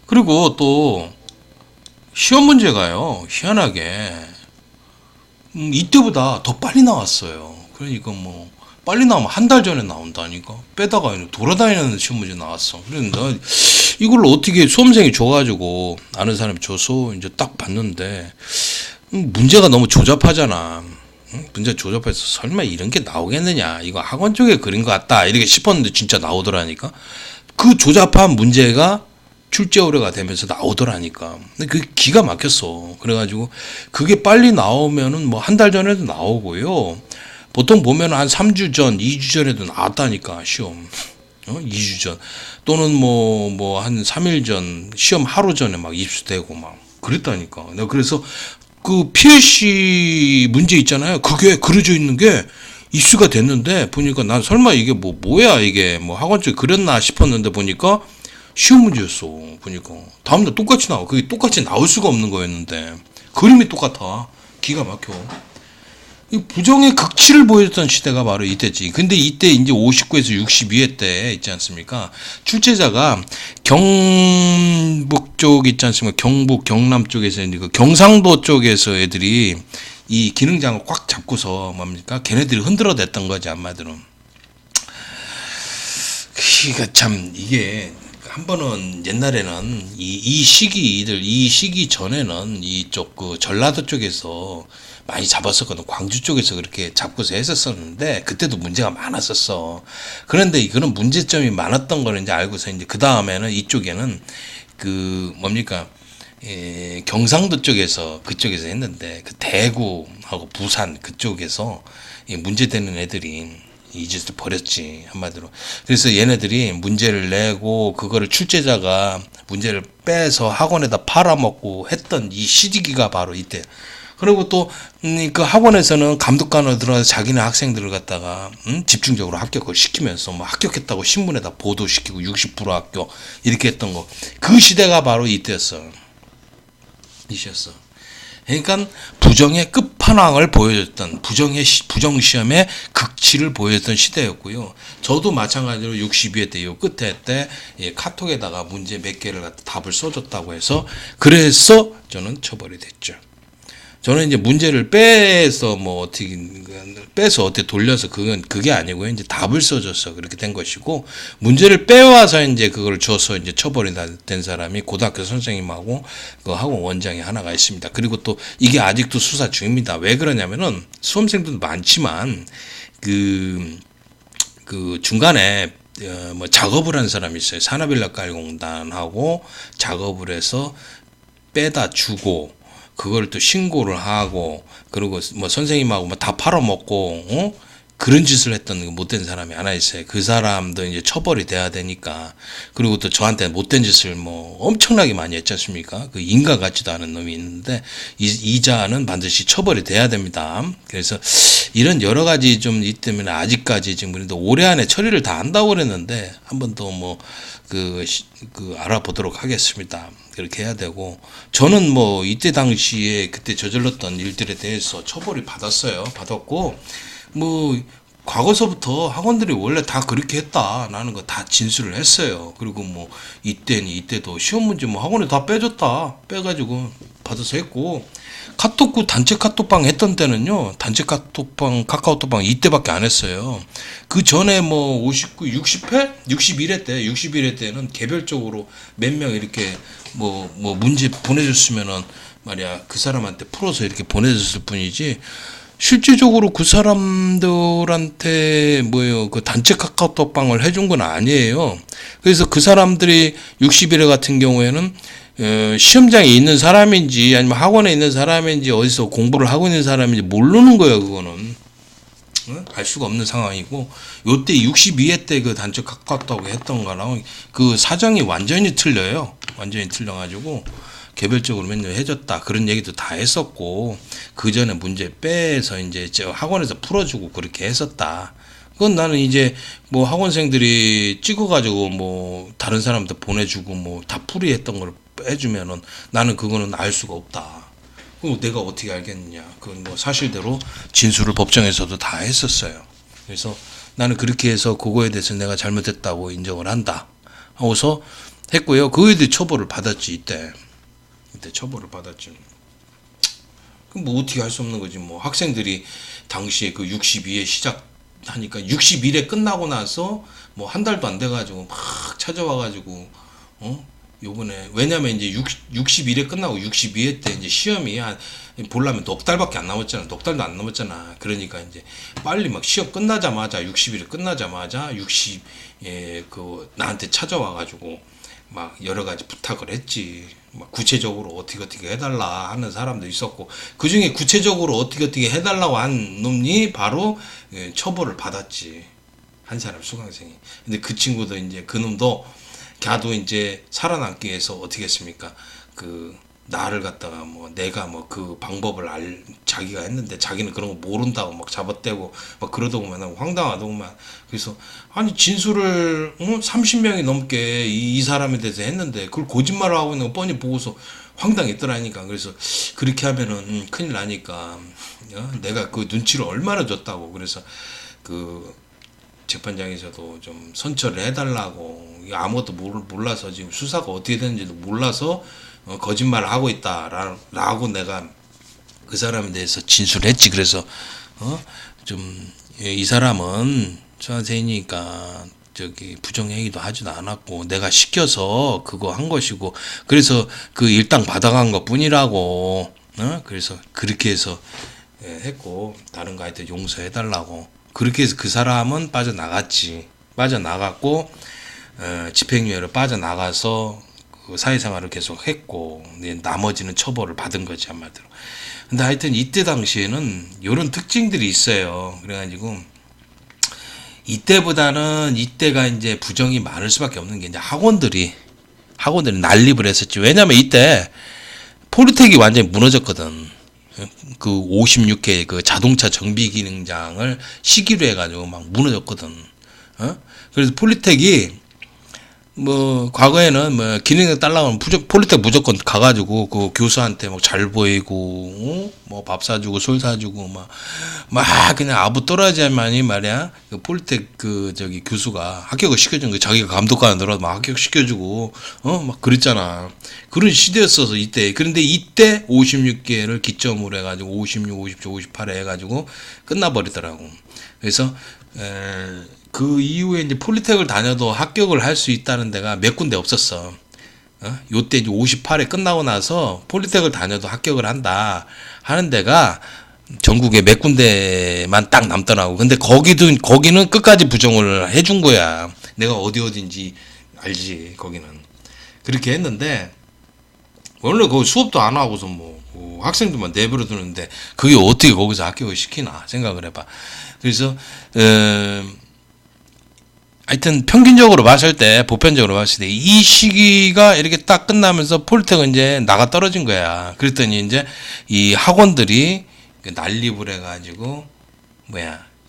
그리고 또 시험 문제가요, 희한하게 이때보다 더 빨리 나왔어요. 그러니까 뭐 빨리 나오면 한 달 전에 나온다니까. 빼다가 돌아다니는 시험 문제 나왔어. 그런데 이걸로 어떻게 수험생이 줘가지고 아는 사람이 줘서 이제 딱 봤는데 문제가 너무 조잡하잖아. 문제 조잡해서 설마 이런 게 나오겠느냐, 이거 학원 쪽에 그린 것 같다 이렇게 싶었는데 진짜 나오더라니까. 그 조잡한 문제가 출제 의뢰가 되면서 나오더라니까. 근데 그게 기가 막혔어. 그래가지고 그게 빨리 나오면은 뭐 한 달 전에도 나오고요. 보통 보면 한 3주 전, 2주 전에도 나왔다니까, 시험. 2주 전. 또는 뭐 한 3일 전, 시험 하루 전에 막 입수되고 막 그랬다니까. 내가 그래서 그 PLC 문제 있잖아요. 그게 그려져 있는 게 입수가 됐는데 보니까 난 설마 이게 뭐야 이게 뭐 학원 쪽에 그렸나 싶었는데 보니까 시험 문제였어. 보니까 다음날 똑같이 나와. 그게 똑같이 나올 수가 없는 거였는데 그림이 똑같아. 기가 막혀. 이 부정의 극치를 보였던 시대가 바로 이때지. 근데 이때 이제 59에서 62회 때 있지 않습니까? 출제자가 경북 쪽 있지 않습니까? 경북, 경남 쪽에서 이제 그 경상도 쪽에서 애들이 이 기능장을 꽉 잡고서 뭡니까? 걔네들이 흔들어댔던 거지, 한마디로. 그러니까 참 이게 한 번은 옛날에는 이 시기 전에는 이쪽 그 전라도 쪽에서 많이 잡았었거든. 광주 쪽에서 그렇게 잡고서 했었었는데 그때도 문제가 많았었어. 그런데 그런 문제점이 많았던 거는 이제 알고서 이제 그 다음에는 이쪽에는 그 뭡니까? 경상도 쪽에서 그쪽에서 했는데 그 대구하고 부산 그쪽에서 문제되는 애들이 이 짓을 벌였지, 한마디로. 그래서 얘네들이 문제를 내고 그거를 출제자가 문제를 빼서 학원에다 팔아먹고 했던 이 시기가 바로 이때. 그리고 또 그 학원에서는 감독관으로 들어가서 자기네 학생들을 갖다가 집중적으로 합격을 시키면서 뭐 합격했다고 신문에다 보도시키고 60% 합격 이렇게 했던 거. 그 시대가 바로 이때였어. 이셨어. 그러니까 부정의 끝판왕을 보여줬던 부정시험의 극치를 보여줬던 시대였고요. 저도 마찬가지로 62회 때 요 끝에 때 카톡에다가 문제 몇 개를 갖다 답을 써줬다고 해서 그래서 저는 처벌이 됐죠. 저는 이제 문제를 빼서 어떻게 돌려서 그게 아니고요. 이제 답을 써줘서 그렇게 된 것이고, 문제를 빼와서 이제 그걸 줘서 이제 처벌이 된 사람이 고등학교 선생님하고 그 학원 원장이 하나가 있습니다. 그리고 또 이게 아직도 수사 중입니다. 왜 그러냐면은 수험생들도 많지만 그 중간에 뭐 작업을 한 사람이 있어요. 산업인력관리공단하고 작업을 해서 빼다 주고, 그걸 또 신고를 하고, 그리고 뭐 선생님하고 뭐 다 팔아먹고, 그런 짓을 했던 못된 사람이 하나 있어요. 그 사람도 이제 처벌이 돼야 되니까. 그리고 또 저한테 못된 짓을 뭐 엄청나게 많이 했지 않습니까? 그 인간 같지도 않은 놈이 있는데, 이자는 반드시 처벌이 돼야 됩니다. 그래서 이런 여러 가지 좀 이 때문에 아직까지 지금 그래도 올해 안에 처리를 다 한다고 그랬는데, 한 번 더 알아보도록 하겠습니다. 그렇게 해야 되고, 저는 뭐 이때 당시에 그때 저질렀던 일들에 대해서 처벌이 받았고, 뭐 과거서부터 학원들이 원래 다 그렇게 했다라는 거 다 진술을 했어요. 그리고 뭐 이때도 시험 문제 뭐 학원에 다 빼가지고 받아서 했고, 카톡 단체 카톡방 했던 때는요, 단체 카톡방 카카오톡방 이때밖에 안 했어요. 그 전에 뭐 61회 때는 개별적으로 몇 명 이렇게 뭐 문제 보내줬으면은 말이야 그 사람한테 풀어서 이렇게 보내줬을 뿐이지, 실제적으로 그 사람들한테 그 단체 카카오톡방을 해준 건 아니에요. 그래서 그 사람들이 61회 같은 경우에는 시험장에 있는 사람인지 아니면 학원에 있는 사람인지 어디서 공부를 하고 있는 사람인지 모르는 거예요. 그거는 알 수가 없는 상황이고, 요때 62회 때 그 단체 카카오톡 했던 거랑 그 사정이 완전히 틀려요. 완전히 틀려가지고 개별적으로 맨날 해줬다 그런 얘기도 다 했었고, 그 전에 문제 빼서 이제 학원에서 풀어주고 그렇게 했었다. 그건 나는 이제 뭐 학원생들이 찍어가지고 뭐 다른 사람한테 보내주고 뭐 다 풀이했던 걸 빼주면은 나는 그거는 알 수가 없다. 그럼 내가 어떻게 알겠느냐. 그건 뭐 사실대로 진술을 법정에서도 다 했었어요. 그래서 나는 그렇게 해서 그거에 대해서 내가 잘못했다고 인정을 한다 하고서 했고요. 그거에 대해 처벌을 받았지. 이때 처벌을 받았지. 그럼 뭐 어떻게 할 수 없는 거지. 뭐 학생들이 당시에 그 62회 시작하니까 61회 끝나고 나서 뭐 한 달도 안 돼가지고 막 찾아와가지고 요번에 왜냐면 이제 61회 끝나고 62회 때 이제 시험이 한 보려면 넉 달밖에 안 남았잖아. 넉 달도 안 남았잖아. 그러니까 이제 빨리 막 시험 끝나자마자 60일 끝나자마자 60에 그 나한테 찾아와가지고 막 여러 가지 부탁을 했지. 막 구체적으로 어떻게 해달라 하는 사람도 있었고 그 중에 구체적으로 어떻게 해달라고 한 놈이 바로 처벌을 받았지. 한 사람 수강생이. 근데 그 친구도 이제 그 놈도 걔도 이제 살아남기 위해서 어떻게 했습니까? 그 나를 갖다가 뭐 내가 뭐 그 방법을 자기가 했는데 자기는 그런 거 모른다고 막 잡아떼고 막 그러더구만 황당하더구만. 그래서 아니 진술을 30명이 넘게 이 사람에 대해서 했는데 그걸 거짓말을 하고 있는 거 뻔히 보고서 황당했더라니까. 그래서 그렇게 하면은 큰일 나니까 내가 그 눈치를 얼마나 줬다고. 그래서 그 재판장에서도 좀 선처를 해달라고. 아무것도 몰라서 지금 수사가 어떻게 되는지도 몰라서 거짓말을 하고 있다라고 내가 그 사람에 대해서 진술했지. 그래서 좀 이 사람은 수강생이니까 저기 부정행위도 하지도 않았고 내가 시켜서 그거 한 것이고 그래서 그 일당 받아간 것 뿐이라고. 그래서 그렇게 해서 했고 다른 거 하여튼 용서해달라고. 그렇게 해서 그 사람은 빠져나갔지. 빠져나갔고 집행유예로 빠져나가서 그 사회생활을 계속 했고 나머지는 처벌을 받은 거지 한마디로. 근데 하여튼 이때 당시에는 이런 특징들이 있어요. 그래가지고 이때보다는 이때가 이제 부정이 많을 수밖에 없는 게 이제 학원들이 난립을 했었지. 왜냐면 이때 폴리텍이 완전히 무너졌거든. 그 56회 그 자동차 정비 기능장을 시기로 해가지고 막 무너졌거든. 그래서 폴리텍이 뭐 과거에는 뭐 기능을 달라고 하면 폴리텍 무조건 가가지고 그 교수한테 막 잘 보이고 뭐 밥 사주고 술 사주고 막 그냥 아부 떨어져야만이 말이야. 그 폴리텍 그 저기 교수가 합격을 시켜준 거. 자기가 감독관에 들어도 막 합격 시켜주고 막 그랬잖아. 그런 시대였어서 이때. 그런데 이때 56개를 기점으로 해가지고 56, 57, 58에 해가지고 끝나버리더라고. 그래서 그 이후에 이제 폴리텍을 다녀도 합격을 할 수 있다는 데가 몇 군데 없었어. 요때 이제 58회 끝나고 나서 폴리텍을 다녀도 합격을 한다 하는 데가 전국에 몇 군데만 딱 남더라고. 근데 거기는 끝까지 부정을 해준 거야. 내가 어딘지 알지. 거기는 그렇게 했는데 원래 그 수업도 안 하고서 뭐 학생들만 내버려 두는데 그게 어떻게 거기서 합격을 시키나 생각을 해봐. 그래서 하여튼 평균적으로 봤을 때 보편적으로 봤을 때 이 시기가 이렇게 딱 끝나면서 폴리텍은 이제 나가 떨어진 거야. 그랬더니 이제 이 학원들이 난립을 해가지고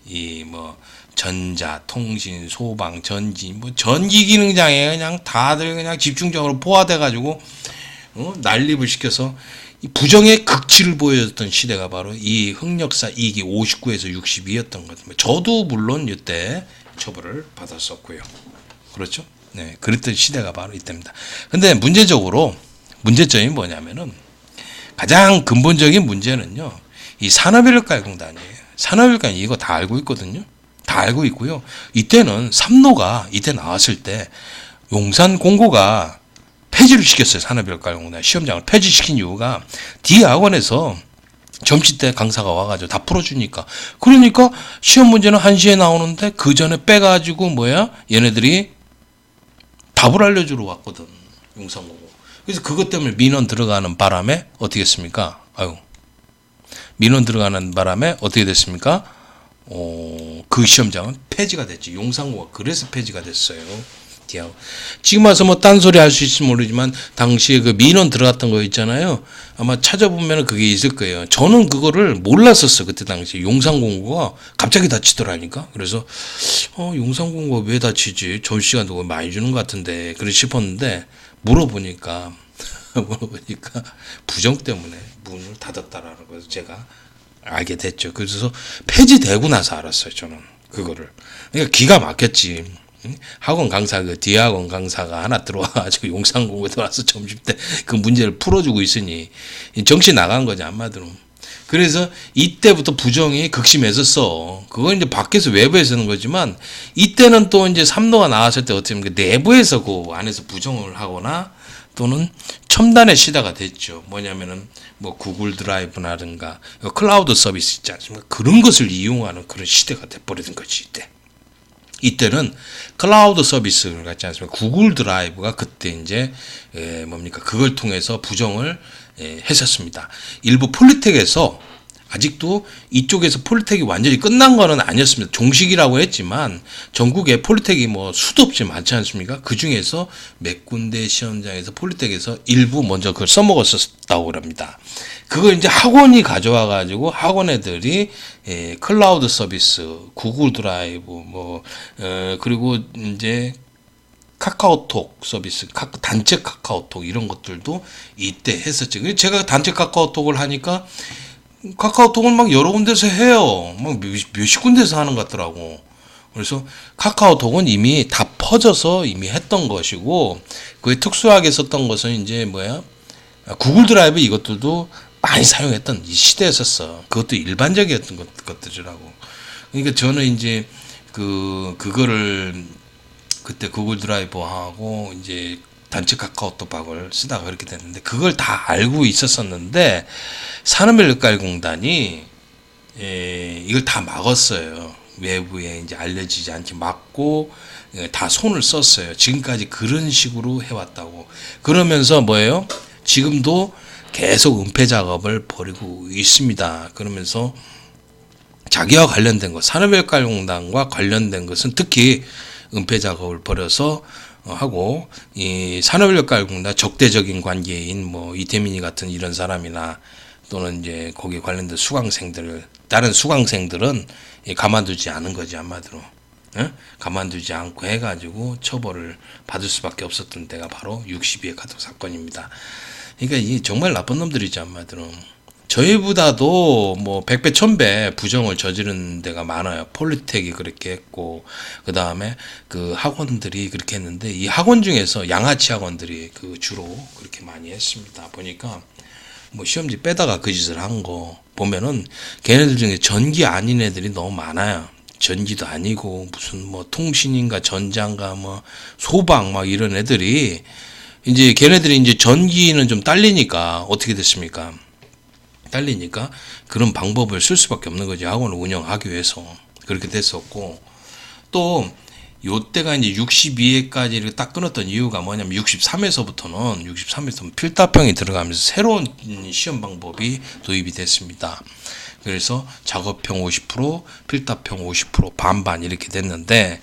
이 뭐 전자, 통신, 소방, 전지 뭐 전기 기능장에 그냥 다들 그냥 집중적으로 포화돼가지고 난립을 시켜서 이 부정의 극치를 보여줬던 시대가 바로 이 흑역사 2기 59에서 62였던 거죠. 저도 물론 이때 처벌을 받았었고요. 그렇죠? 네, 그랬던 시대가 바로 이때입니다. 근데 문제점이 뭐냐면은 가장 근본적인 문제는요. 이 산업인력가공단이에요. 산업인력가공 이거 다 알고 있거든요. 다 알고 있고요. 이때는 삼로가 이때 나왔을 때 용산공고가 폐지를 시켰어요. 산업인력가공단 시험장을 폐지시킨 이유가 D학원에서 점심 때 강사가 와가지고 다 풀어주니까. 그러니까 시험 문제는 1시에 나오는데 그 전에 빼가지고 얘네들이 답을 알려주러 왔거든. 용산공고. 그래서 그것 때문에 민원 들어가는 바람에 어떻게 했습니까? 민원 들어가는 바람에 어떻게 됐습니까? 그 시험장은 폐지가 됐지. 용산공고가 그래서 폐지가 됐어요. 지금 와서 뭐 딴소리 할 수 있을지 모르지만 당시에 그 민원 들어갔던 거 있잖아요. 아마 찾아보면 그게 있을 거예요. 저는 그거를 몰랐었어. 그때 당시에 용산공고가 갑자기 다치더라니까. 그래서 용산공고가 왜 다치지? 점심시간도 많이 주는 것 같은데 그래 싶었는데 물어보니까 부정 때문에 문을 닫았다라는 것을 제가 알게 됐죠. 그래서 폐지되고 나서 알았어요. 저는 그거를. 그러니까 기가 막혔지. 응? 학원 강사, 그 디학원 강사가 하나 들어와가지고 용산공고에 와서 점심때 그 문제를 풀어주고 있으니 정신 나간 거지, 한마디로. 그래서 이때부터 부정이 극심했었어. 그건 이제 밖에서 외부에서 하는 거지만, 이때는 또 이제 삼도가 나왔을 때 어떻게 보면 내부에서 그 안에서 부정을 하거나 또는 첨단의 시대가 됐죠. 뭐냐면은 뭐 구글 드라이브라든가 클라우드 서비스 있지 않습니까? 그런 것을 이용하는 그런 시대가 돼버리는 거지, 이때. 이때는 클라우드 서비스를 갖지 않습니까? 구글 드라이브가 그때 이제 뭡니까? 그걸 통해서 부정을 했었습니다. 일부 폴리텍에서 아직도 이쪽에서 폴리텍이 완전히 끝난 거는 아니었습니다. 종식이라고 했지만 전국에 폴리텍이 뭐 수도 없이 많지 않습니까? 그 중에서 몇 군데 시험장에서 폴리텍에서 일부 먼저 그걸 써먹었었다고 합니다. 그걸 이제 학원이 가져와 가지고 학원 애들이 클라우드 서비스, 구글 드라이브 그리고 이제 카카오톡 서비스, 단체 카카오톡 이런 것들도 이때 했었죠. 제가 단체 카카오톡을 하니까 카카오톡을 막 여러 군데서 해요. 막 몇십 군데서 하는 것 같더라고. 그래서 카카오톡은 이미 다 퍼져서 이미 했던 것이고, 그게 특수하게 썼던 것은 이제 구글 드라이브 이것들도 많이 사용했던 이 시대였었어. 그것도 일반적이었던 것들이라고. 그러니까 저는 이제 그거를 그때 구글 드라이브하고 이제 단체 카카오톡박을 쓰다가 그렇게 됐는데, 그걸 다 알고 있었었는데 산업인력관리공단이 이걸 다 막았어요. 외부에 이제 알려지지 않게 막고 다 손을 썼어요. 지금까지 그런 식으로 해왔다고. 그러면서 뭐예요? 지금도 계속 은폐 작업을 벌이고 있습니다. 그러면서 자기와 관련된 것, 산업인력관리공단과 관련된 것은 특히 은폐 작업을 벌여서 하고, 이 산업인력관리공단 적대적인 관계인 뭐 이태민이 같은 이런 사람이나 또는 이제 거기에 관련된 수강생들을, 다른 수강생들은 가만두지 않은 거지, 한마디로. 가만두지 않고 해가지고 처벌을 받을 수밖에 없었던 때가 바로 62회 가덕 사건입니다. 그러니까 이 정말 나쁜 놈들이지, 한마디로. 저희보다도 뭐 100배, 1000배 부정을 저지른 데가 많아요. 폴리텍이 그렇게 했고, 그 다음에 그 학원들이 그렇게 했는데, 이 학원 중에서 양아치 학원들이 그 주로 그렇게 많이 했습니다. 보니까 뭐 시험지 빼다가 그 짓을 한 거 보면은 걔네들 중에 전기 아닌 애들이 너무 많아요. 전기도 아니고 무슨 뭐 통신인가 전자인가 뭐 소방 막 이런 애들이 이제 걔네들이 이제 전기는 좀 딸리니까 어떻게 됐습니까? 딸리니까 그런 방법을 쓸 수밖에 없는 거지. 학원을 운영하기 위해서 그렇게 됐었고, 또 요때가 이제 62회까지를 딱 끊었던 이유가 뭐냐면 63회서부터는 필답형이 들어가면서 새로운 시험 방법이 도입이 됐습니다. 그래서 작업형 50%, 필답형 50% 반반 이렇게 됐는데,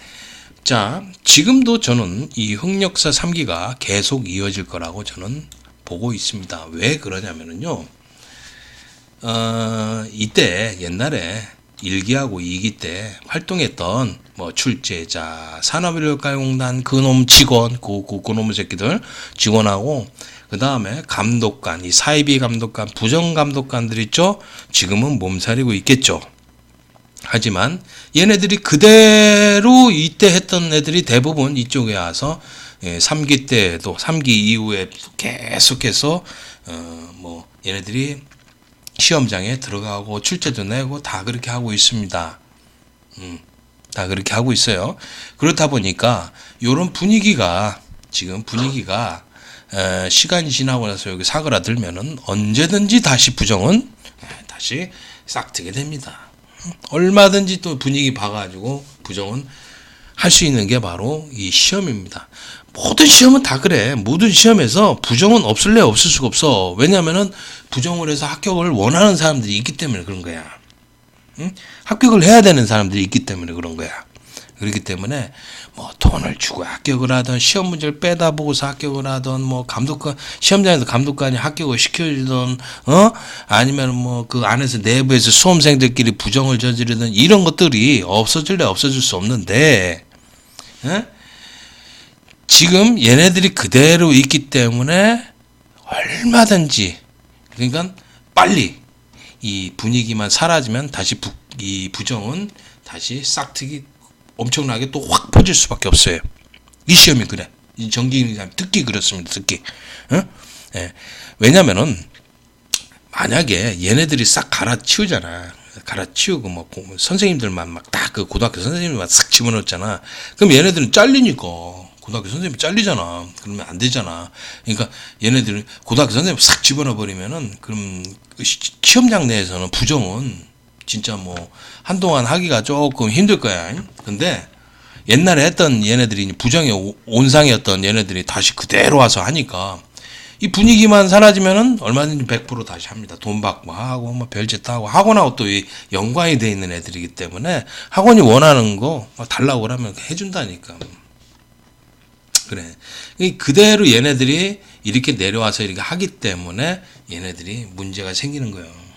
자, 지금도 저는 이 흑역사 3기가 계속 이어질 거라고 저는 보고 있습니다. 왜 그러냐면은요, 이때 옛날에 1기하고 2기 때 활동했던 뭐 출제자, 산업인력관리공단 그놈 직원, 그놈의 새끼들 직원하고, 그 다음에 감독관, 이 사이비 감독관, 부정감독관들 있죠? 지금은 몸살이고 있겠죠. 하지만 얘네들이 그대로 이때 했던 애들이 대부분 이쪽에 와서 3기 때도 3기 이후에 계속해서 뭐 얘네들이 시험장에 들어가고 출제도 내고 다 그렇게 하고 있습니다. 다 그렇게 하고 있어요. 그렇다 보니까 이런 분위기가 지금 시간이 지나고 나서 여기 사그라들면은 언제든지 다시 부정은 다시 싹트게 됩니다. 얼마든지 또 분위기 봐가지고 부정은 할 수 있는 게 바로 이 시험입니다. 모든 시험은 다 그래. 모든 시험에서 부정은 없을래 없을 수가 없어. 왜냐하면은 부정을 해서 합격을 원하는 사람들이 있기 때문에 그런 거야. 응? 합격을 해야 되는 사람들이 있기 때문에 그런 거야. 그렇기 때문에 뭐 돈을 주고 합격을 하던, 시험 문제를 빼다 보고서 합격을 하던, 뭐 감독관, 시험장에서 감독관이 합격을 시켜주던, 아니면 뭐 그 안에서 내부에서 수험생들끼리 부정을 저지르던 이런 것들이 없어질래 없어질 수 없는데, 지금 얘네들이 그대로 있기 때문에 얼마든지, 그러니까 빨리 이 분위기만 사라지면 다시 이 부정은 다시 싹트기 엄청나게 또 확 퍼질 수밖에 없어요. 이 시험이 그래. 이 전기기능장 특히 그렇습니다. 특히. 예. 왜냐면은 만약에 얘네들이 싹 갈아치우잖아. 갈아치우고 뭐 선생님들만 막 딱 그 고등학교 선생님만 싹 집어넣었잖아. 그럼 얘네들은 잘리니까 고등학교 선생님이 잘리잖아. 그러면 안 되잖아. 그러니까 얘네들은 고등학교 선생님 싹 집어넣어 버리면은 그럼 시험장 내에서는 부정은 진짜 뭐 한동안 하기가 조금 힘들 거야. 근데 옛날에 했던 얘네들이 부정의 온상이었던 얘네들이 다시 그대로 와서 하니까 이 분위기만 사라지면은 얼마든지 100% 다시 합니다. 돈 받고 하고 뭐 별짓 하고 학원하고 또 이 연관이 돼 있는 애들이기 때문에 학원이 원하는 거 달라고 그러면 해준다니까. 그래. 그대로 얘네들이 이렇게 내려와서 이렇게 하기 때문에 얘네들이 문제가 생기는 거예요.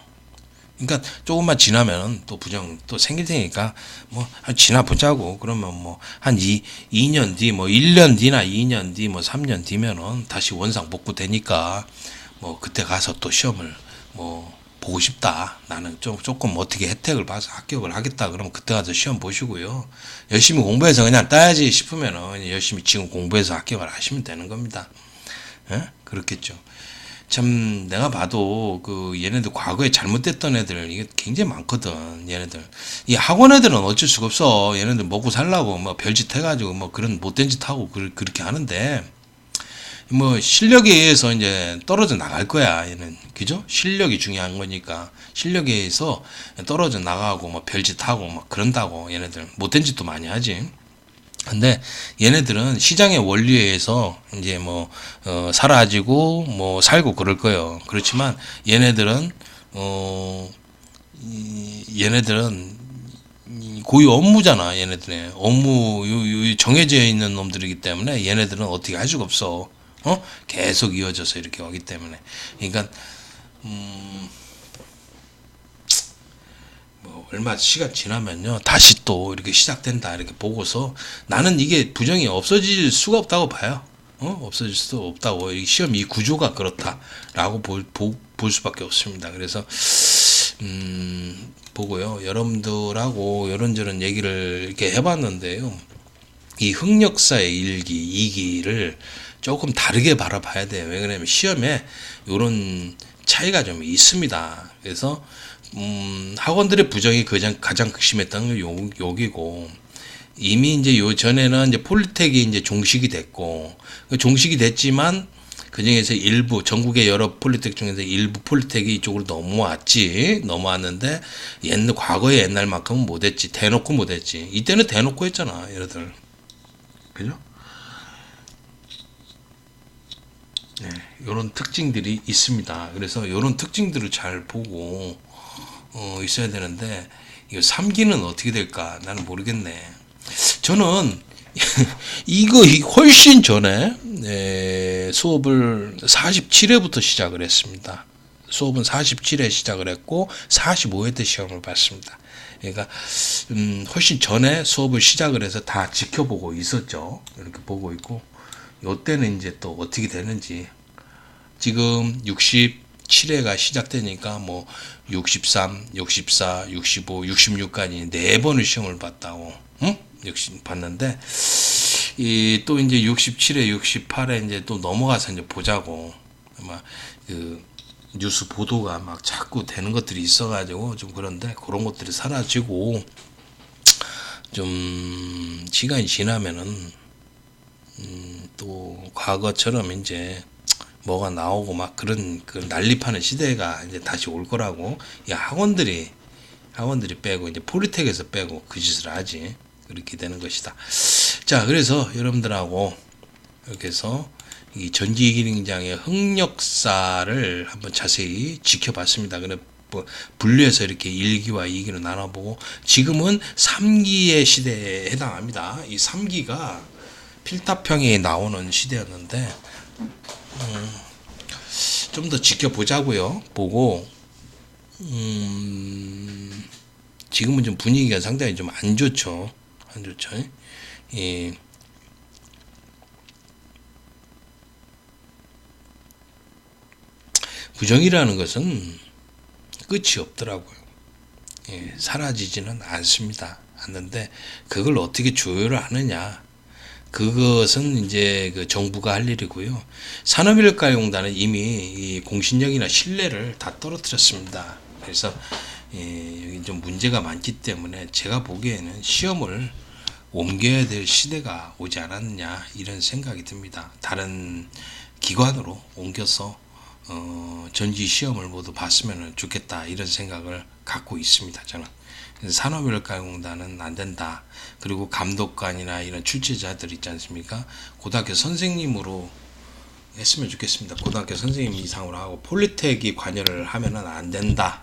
그러니까 조금만 지나면 또 부정 또 생길 테니까 뭐 지나보자고. 그러면 뭐 한 2년 뒤 뭐 1년 뒤나 2년 뒤 뭐 3년 뒤면은 다시 원상 복구되니까 뭐 그때 가서 또 시험을 뭐 보고 싶다. 나는 조금 어떻게 혜택을 봐서 합격을 하겠다. 그러면 그때 가서 시험 보시고요. 열심히 공부해서 그냥 따야지 싶으면은 열심히 지금 공부해서 합격을 하시면 되는 겁니다. 예? 그렇겠죠. 참 내가 봐도 그 얘네들 과거에 잘못됐던 애들 이게 굉장히 많거든. 얘네들 이 학원 애들은 어쩔 수가 없어. 얘네들 먹고 살라고 뭐 별짓 해가지고 뭐 그런 못된 짓 하고 그렇게 하는데 뭐 실력에 의해서 이제 떨어져 나갈 거야. 얘는 그죠? 실력이 중요한 거니까 실력에 의해서 떨어져 나가고 뭐 별짓 하고 막 그런다고. 얘네들 못된 짓도 많이 하지. 근데 얘네들은 시장의 원리에 의해서 이제 뭐 사라지고 뭐 살고 그럴 거예요. 그렇지만 얘네들은 얘네들은 고유 업무잖아. 얘네들의 업무 정해져 있는 놈들이기 때문에 얘네들은 어떻게 할 수가 없어. 계속 이어져서 이렇게 오기 때문에. 그러니까 뭐 얼마 시간 지나면요 다시 또 이렇게 시작된다 이렇게 보고서 나는 이게 부정이 없어질 수가 없다고 봐요. 없어질 수도 없다고. 이 시험 이 구조가 그렇다라고 볼 수밖에 없습니다. 그래서 보고요 여러분들하고 이런저런 얘기를 이렇게 해봤는데요. 이 흑역사의 1기, 2기를 조금 다르게 바라봐야 돼요. 왜 그러냐면 시험에 이런 차이가 좀 있습니다. 그래서 학원들의 부정이 가장 극심했던 건 여기고 이미 이제 요 전에는 이제 폴리텍이 이제 종식이 됐고 종식이 됐지만 그 중에서 일부 전국의 여러 폴리텍 중에서 일부 폴리텍이 이쪽으로 넘어왔는데 과거의 옛날만큼은 못했지. 대놓고 못했지. 이때는 대놓고 했잖아 얘네들. 그죠? 네, 이런 특징들이 있습니다. 그래서 이런 특징들을 잘 보고 있어야 되는데 이 3기는 어떻게 될까 나는 모르겠네. 저는 이거 훨씬 전에 수업을 47회부터 시작을 했습니다. 수업은 47회 시작을 했고 45회 때 시험을 봤습니다. 그러니까 훨씬 전에 수업을 시작을 해서 다 지켜보고 있었죠. 이렇게 보고 있고 요때는 이제 또 어떻게 되는지 지금 67회가 시작되니까 뭐 63, 64, 65, 66까지 4번을 시험을 봤다고. 응? 역시 봤는데 또 이제 67회, 68회 이제 또 넘어가서 이제 보자고. 아마 그 뉴스 보도가 막 자꾸 되는 것들이 있어가지고 좀 그런데 그런 것들이 사라지고 좀 시간이 지나면은 또 과거처럼 이제 뭐가 나오고 막 그런 그 난립하는 시대가 이제 다시 올 거라고. 이 학원들이 빼고 이제 폴리텍에서 빼고 그 짓을 하지. 그렇게 되는 것이다. 자, 그래서 여러분들하고 이렇게 해서 이 전기기능장의 흑역사를 한번 자세히 지켜봤습니다. 그래 뭐 분류해서 이렇게 1기와 2기로 나눠보고 지금은 3기의 시대에 해당합니다. 이 3기가 필탑형이 나오는 시대였는데 좀 더 지켜보자고요. 보고 지금은 좀 분위기가 상당히 좀 안 좋죠. 안 좋죠. 예. 부정이라는 것은 끝이 없더라고요. 예, 사라지지는 않습니다. 하는데 그걸 어떻게 조율을 하느냐. 그것은 이제 그 정부가 할 일이고요. 산업인력가용단은 이미 이 공신력이나 신뢰를 다 떨어뜨렸습니다. 그래서 여기 좀 문제가 많기 때문에 제가 보기에는 시험을 옮겨야 될 시대가 오지 않았느냐 이런 생각이 듭니다. 다른 기관으로 옮겨서 전지 시험을 모두 봤으면 좋겠다 이런 생각을 갖고 있습니다. 저는. 산업인력가공단은 안 된다. 그리고 감독관이나 이런 출제자들 있지 않습니까? 고등학교 선생님으로 했으면 좋겠습니다. 고등학교 선생님 이상으로 하고 폴리텍이 관여를 하면은 안 된다.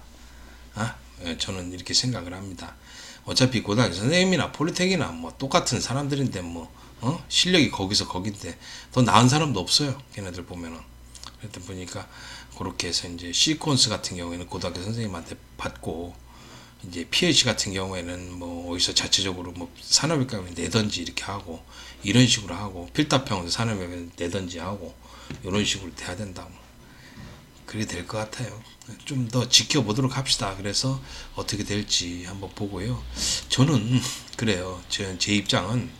저는 이렇게 생각을 합니다. 어차피 고등학교 선생님이나 폴리텍이나 뭐 똑같은 사람들인데 뭐 실력이 거기서 거긴데 더 나은 사람도 없어요. 걔네들 보면은. 그랬다 보니까 그렇게 해서 이제 시퀀스 같은 경우에는 고등학교 선생님한테 받고 이제 PLC 같은 경우에는 뭐 어디서 자체적으로 뭐 산업인과에 내던지 이렇게 하고 이런 식으로 하고 필답형도 산업인과에 내던지 하고 이런 식으로 돼야 된다. 그게 될 것 같아요. 좀 더 지켜보도록 합시다. 그래서 어떻게 될지 한번 보고요. 저는 그래요. 제 입장은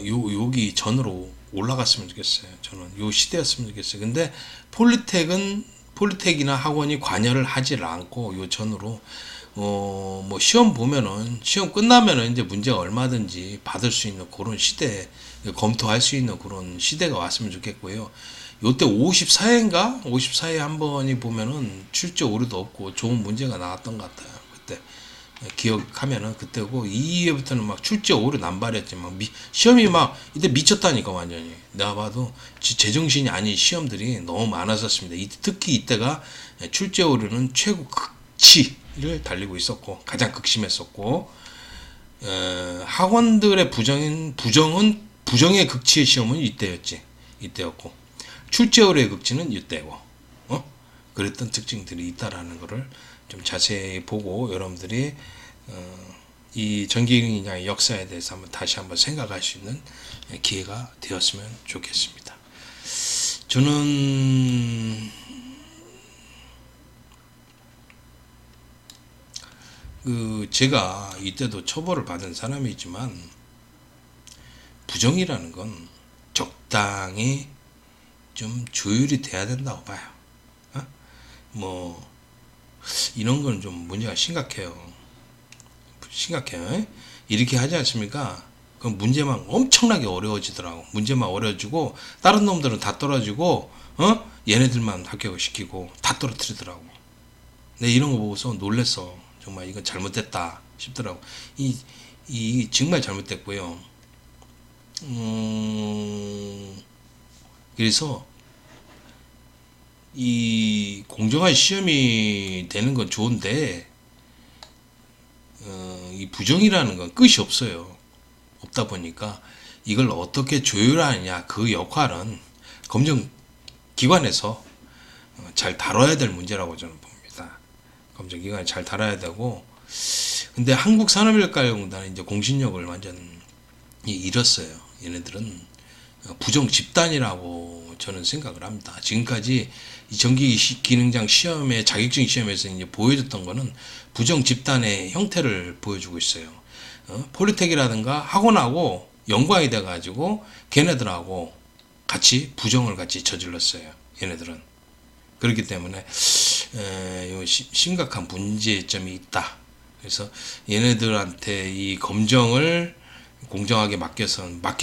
여기 전으로 올라갔으면 좋겠어요. 저는 요 시대였으면 좋겠어요. 근데 폴리텍이나 학원이 관여를 하질 않고 요 전으로 뭐 시험 보면은 시험 끝나면은 이제 문제가 얼마든지 받을 수 있는 그런 시대 검토할 수 있는 그런 시대가 왔으면 좋겠고요. 요때 54회인가 54회 한 번이 보면은 출제 오류도 없고 좋은 문제가 나왔던 것 같아요. 그때 기억하면은 그때고 2회부터는 막 출제 오류 남발이었지. 막 시험이 막 이때 미쳤다니까 완전히. 내가 봐도 제정신이 아닌 시험들이 너무 많았었습니다. 특히 이때가 출제 오류는 최고 극치를 달리고 있었고 가장 극심했었고 학원들의 부정의 극치의 시험은 이때였고 출제 오류의 극치는 이때고 그랬던 특징들이 있다라는 것을 좀 자세히 보고 여러분들이 이 전기기능의 역사에 대해서 다시 한번 생각할 수 있는 기회가 되었으면 좋겠습니다. 저는 제가 이때도 처벌을 받은 사람이지만 부정이라는 건 적당히 좀 조율이 돼야 된다고 봐요. 뭐 이런 건 좀 문제가 심각해요. 이렇게 하지 않습니까? 그럼 문제만 엄청나게 어려워지더라고. 문제만 어려워지고 다른 놈들은 다 떨어지고 얘네들만 합격을 시키고 다 떨어뜨리더라고. 내 이런 거 보고서 놀랬어. 정말 이건 잘못됐다 싶더라고. 이 정말 잘못됐고요. 그래서 이 공정한 시험이 되는 건 좋은데 이 부정이라는 건 끝이 없어요. 없다 보니까 이걸 어떻게 조율하느냐 그 역할은 검정기관에서 잘 다뤄야 될 문제라고 저는 봅니다. 검정기관이 잘 다뤄야 되고 근데 한국산업인력가공단은 이제 공신력을 완전히 잃었어요. 얘네들은 부정 집단이라고 저는 생각을 합니다. 지금까지 이 전기기능장 시험의 자격증 시험에서 이제 보여줬던 거는 부정 집단의 형태를 보여주고 있어요. 폴리텍이라든가 학원하고 연관이 돼가지고 걔네들하고 같이 부정을 같이 저질렀어요. 얘네들은 그렇기 때문에 심각한 문제점이 있다. 그래서 얘네들한테 이 검정을 공정하게 맡길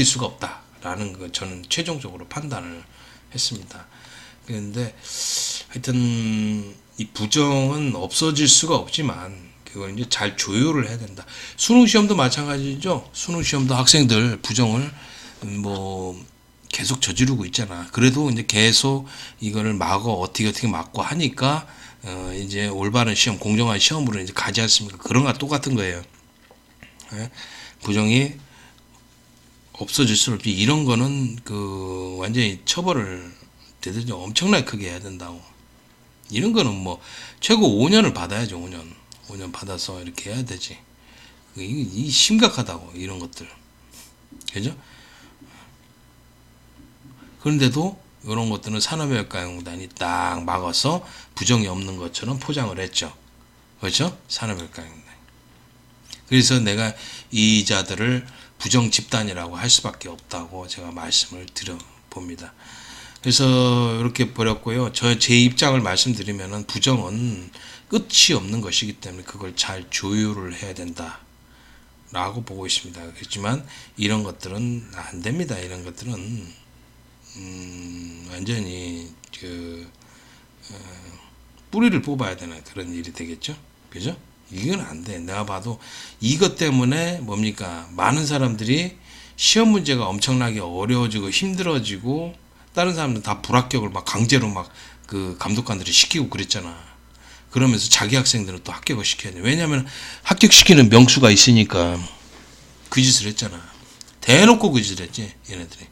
수가 없다라는 거 저는 최종적으로 판단을 했습니다. 그런데 하여튼 이 부정은 없어질 수가 없지만 그걸 이제 잘 조율을 해야 된다. 수능 시험도 마찬가지죠. 수능 시험도 학생들 부정을 뭐 계속 저지르고 있잖아. 그래도 이제 계속 이거를 어떻게 막고 하니까 이제 올바른 시험, 공정한 시험으로 이제 가지 않습니까? 그런 거랑 똑같은 거예요. 부정이 없어질 수는 없지. 이런 거는 완전히 처벌을 대대적으로 엄청나게 크게 해야 된다고. 이런 거는 뭐 최고 5년을 받아야죠. 5년 받아서 이렇게 해야 되지. 이 심각하다고 이런 것들. 그죠? 그런데도 이런 것들은 산업인력가공단이 딱 막아서 부정이 없는 것처럼 포장을 했죠. 그렇죠? 산업혈관. 그래서 내가 이 자들을 부정 집단이라고 할 수밖에 없다고 제가 말씀을 드려봅니다. 그래서 이렇게 버렸고요. 제 입장을 말씀드리면은 부정은 끝이 없는 것이기 때문에 그걸 잘 조율을 해야 된다 라고 보고 있습니다. 그렇지만 이런 것들은 안 됩니다. 이런 것들은 완전히 뿌리를 뽑아야 되는 그런 일이 되겠죠. 그죠? 이건 안 돼. 내가 봐도 이것 때문에 뭡니까? 많은 사람들이 시험 문제가 엄청나게 어려워지고 힘들어지고 다른 사람들 다 불합격을 막 강제로 막 그 감독관들이 시키고 그랬잖아. 그러면서 자기 학생들은 또 합격을 시켜야 돼. 왜냐하면 합격시키는 명수가 있으니까 그 짓을 했잖아. 대놓고 그 짓을 했지. 얘네들이.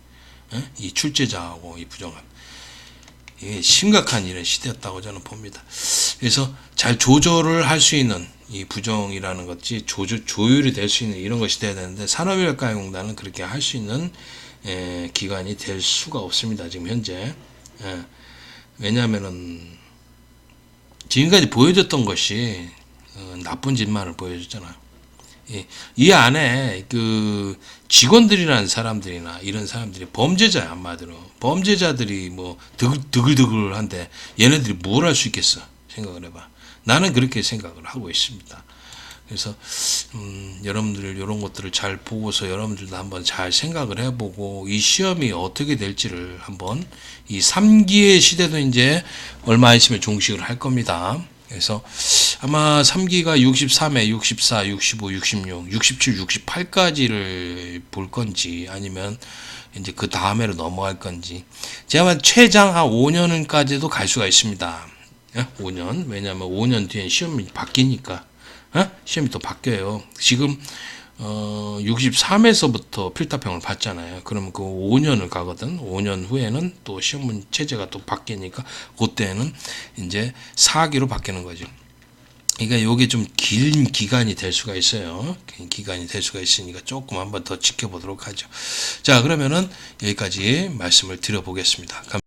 이 출제자하고 이 부정한. 이게 심각한 이런 시대였다고 저는 봅니다. 그래서 잘 조절을 할 수 있는 이 부정이라는 것이 조율이 될 수 있는 이런 것이 돼야 되는데 산업인력가공단은 그렇게 할 수 있는 기관이 될 수가 없습니다. 지금 현재. 왜냐하면은 지금까지 보여줬던 것이 나쁜 짓만을 보여줬잖아요. 이 안에 그 직원들이라는 사람들이나 이런 사람들이 범죄자야. 한마디로 범죄자들이 뭐 드글드글한데 얘네들이 뭘 할 수 있겠어 생각을 해봐. 나는 그렇게 생각을 하고 있습니다. 그래서 여러분들 이런 것들을 잘 보고서 여러분들도 한번 잘 생각을 해보고 이 시험이 어떻게 될지를 한번 이 3기의 시대도 이제 얼마 있으면 종식을 할 겁니다. 그래서 아마 3기가 63회, 64, 65, 66, 67, 68까지를 볼 건지 아니면 이제 그 다음에로 넘어갈 건지 제가 최장 한 5년까지도 갈 수가 있습니다. 5년. 왜냐하면 5년 뒤엔 시험이 바뀌니까. 시험이 또 바뀌어요. 지금 63에서부터 필답형을 받잖아요. 그러면 그 5년을 가거든. 5년 후에는 또 시험 체제가 또 바뀌니까 그때는 이제 4기로 바뀌는 거죠. 그러니까 요게 좀 긴 기간이 될 수가 있어요. 긴 기간이 될 수가 있으니까 조금 한번 더 지켜보도록 하죠. 자, 그러면은 여기까지 말씀을 드려보겠습니다. 감사합니다.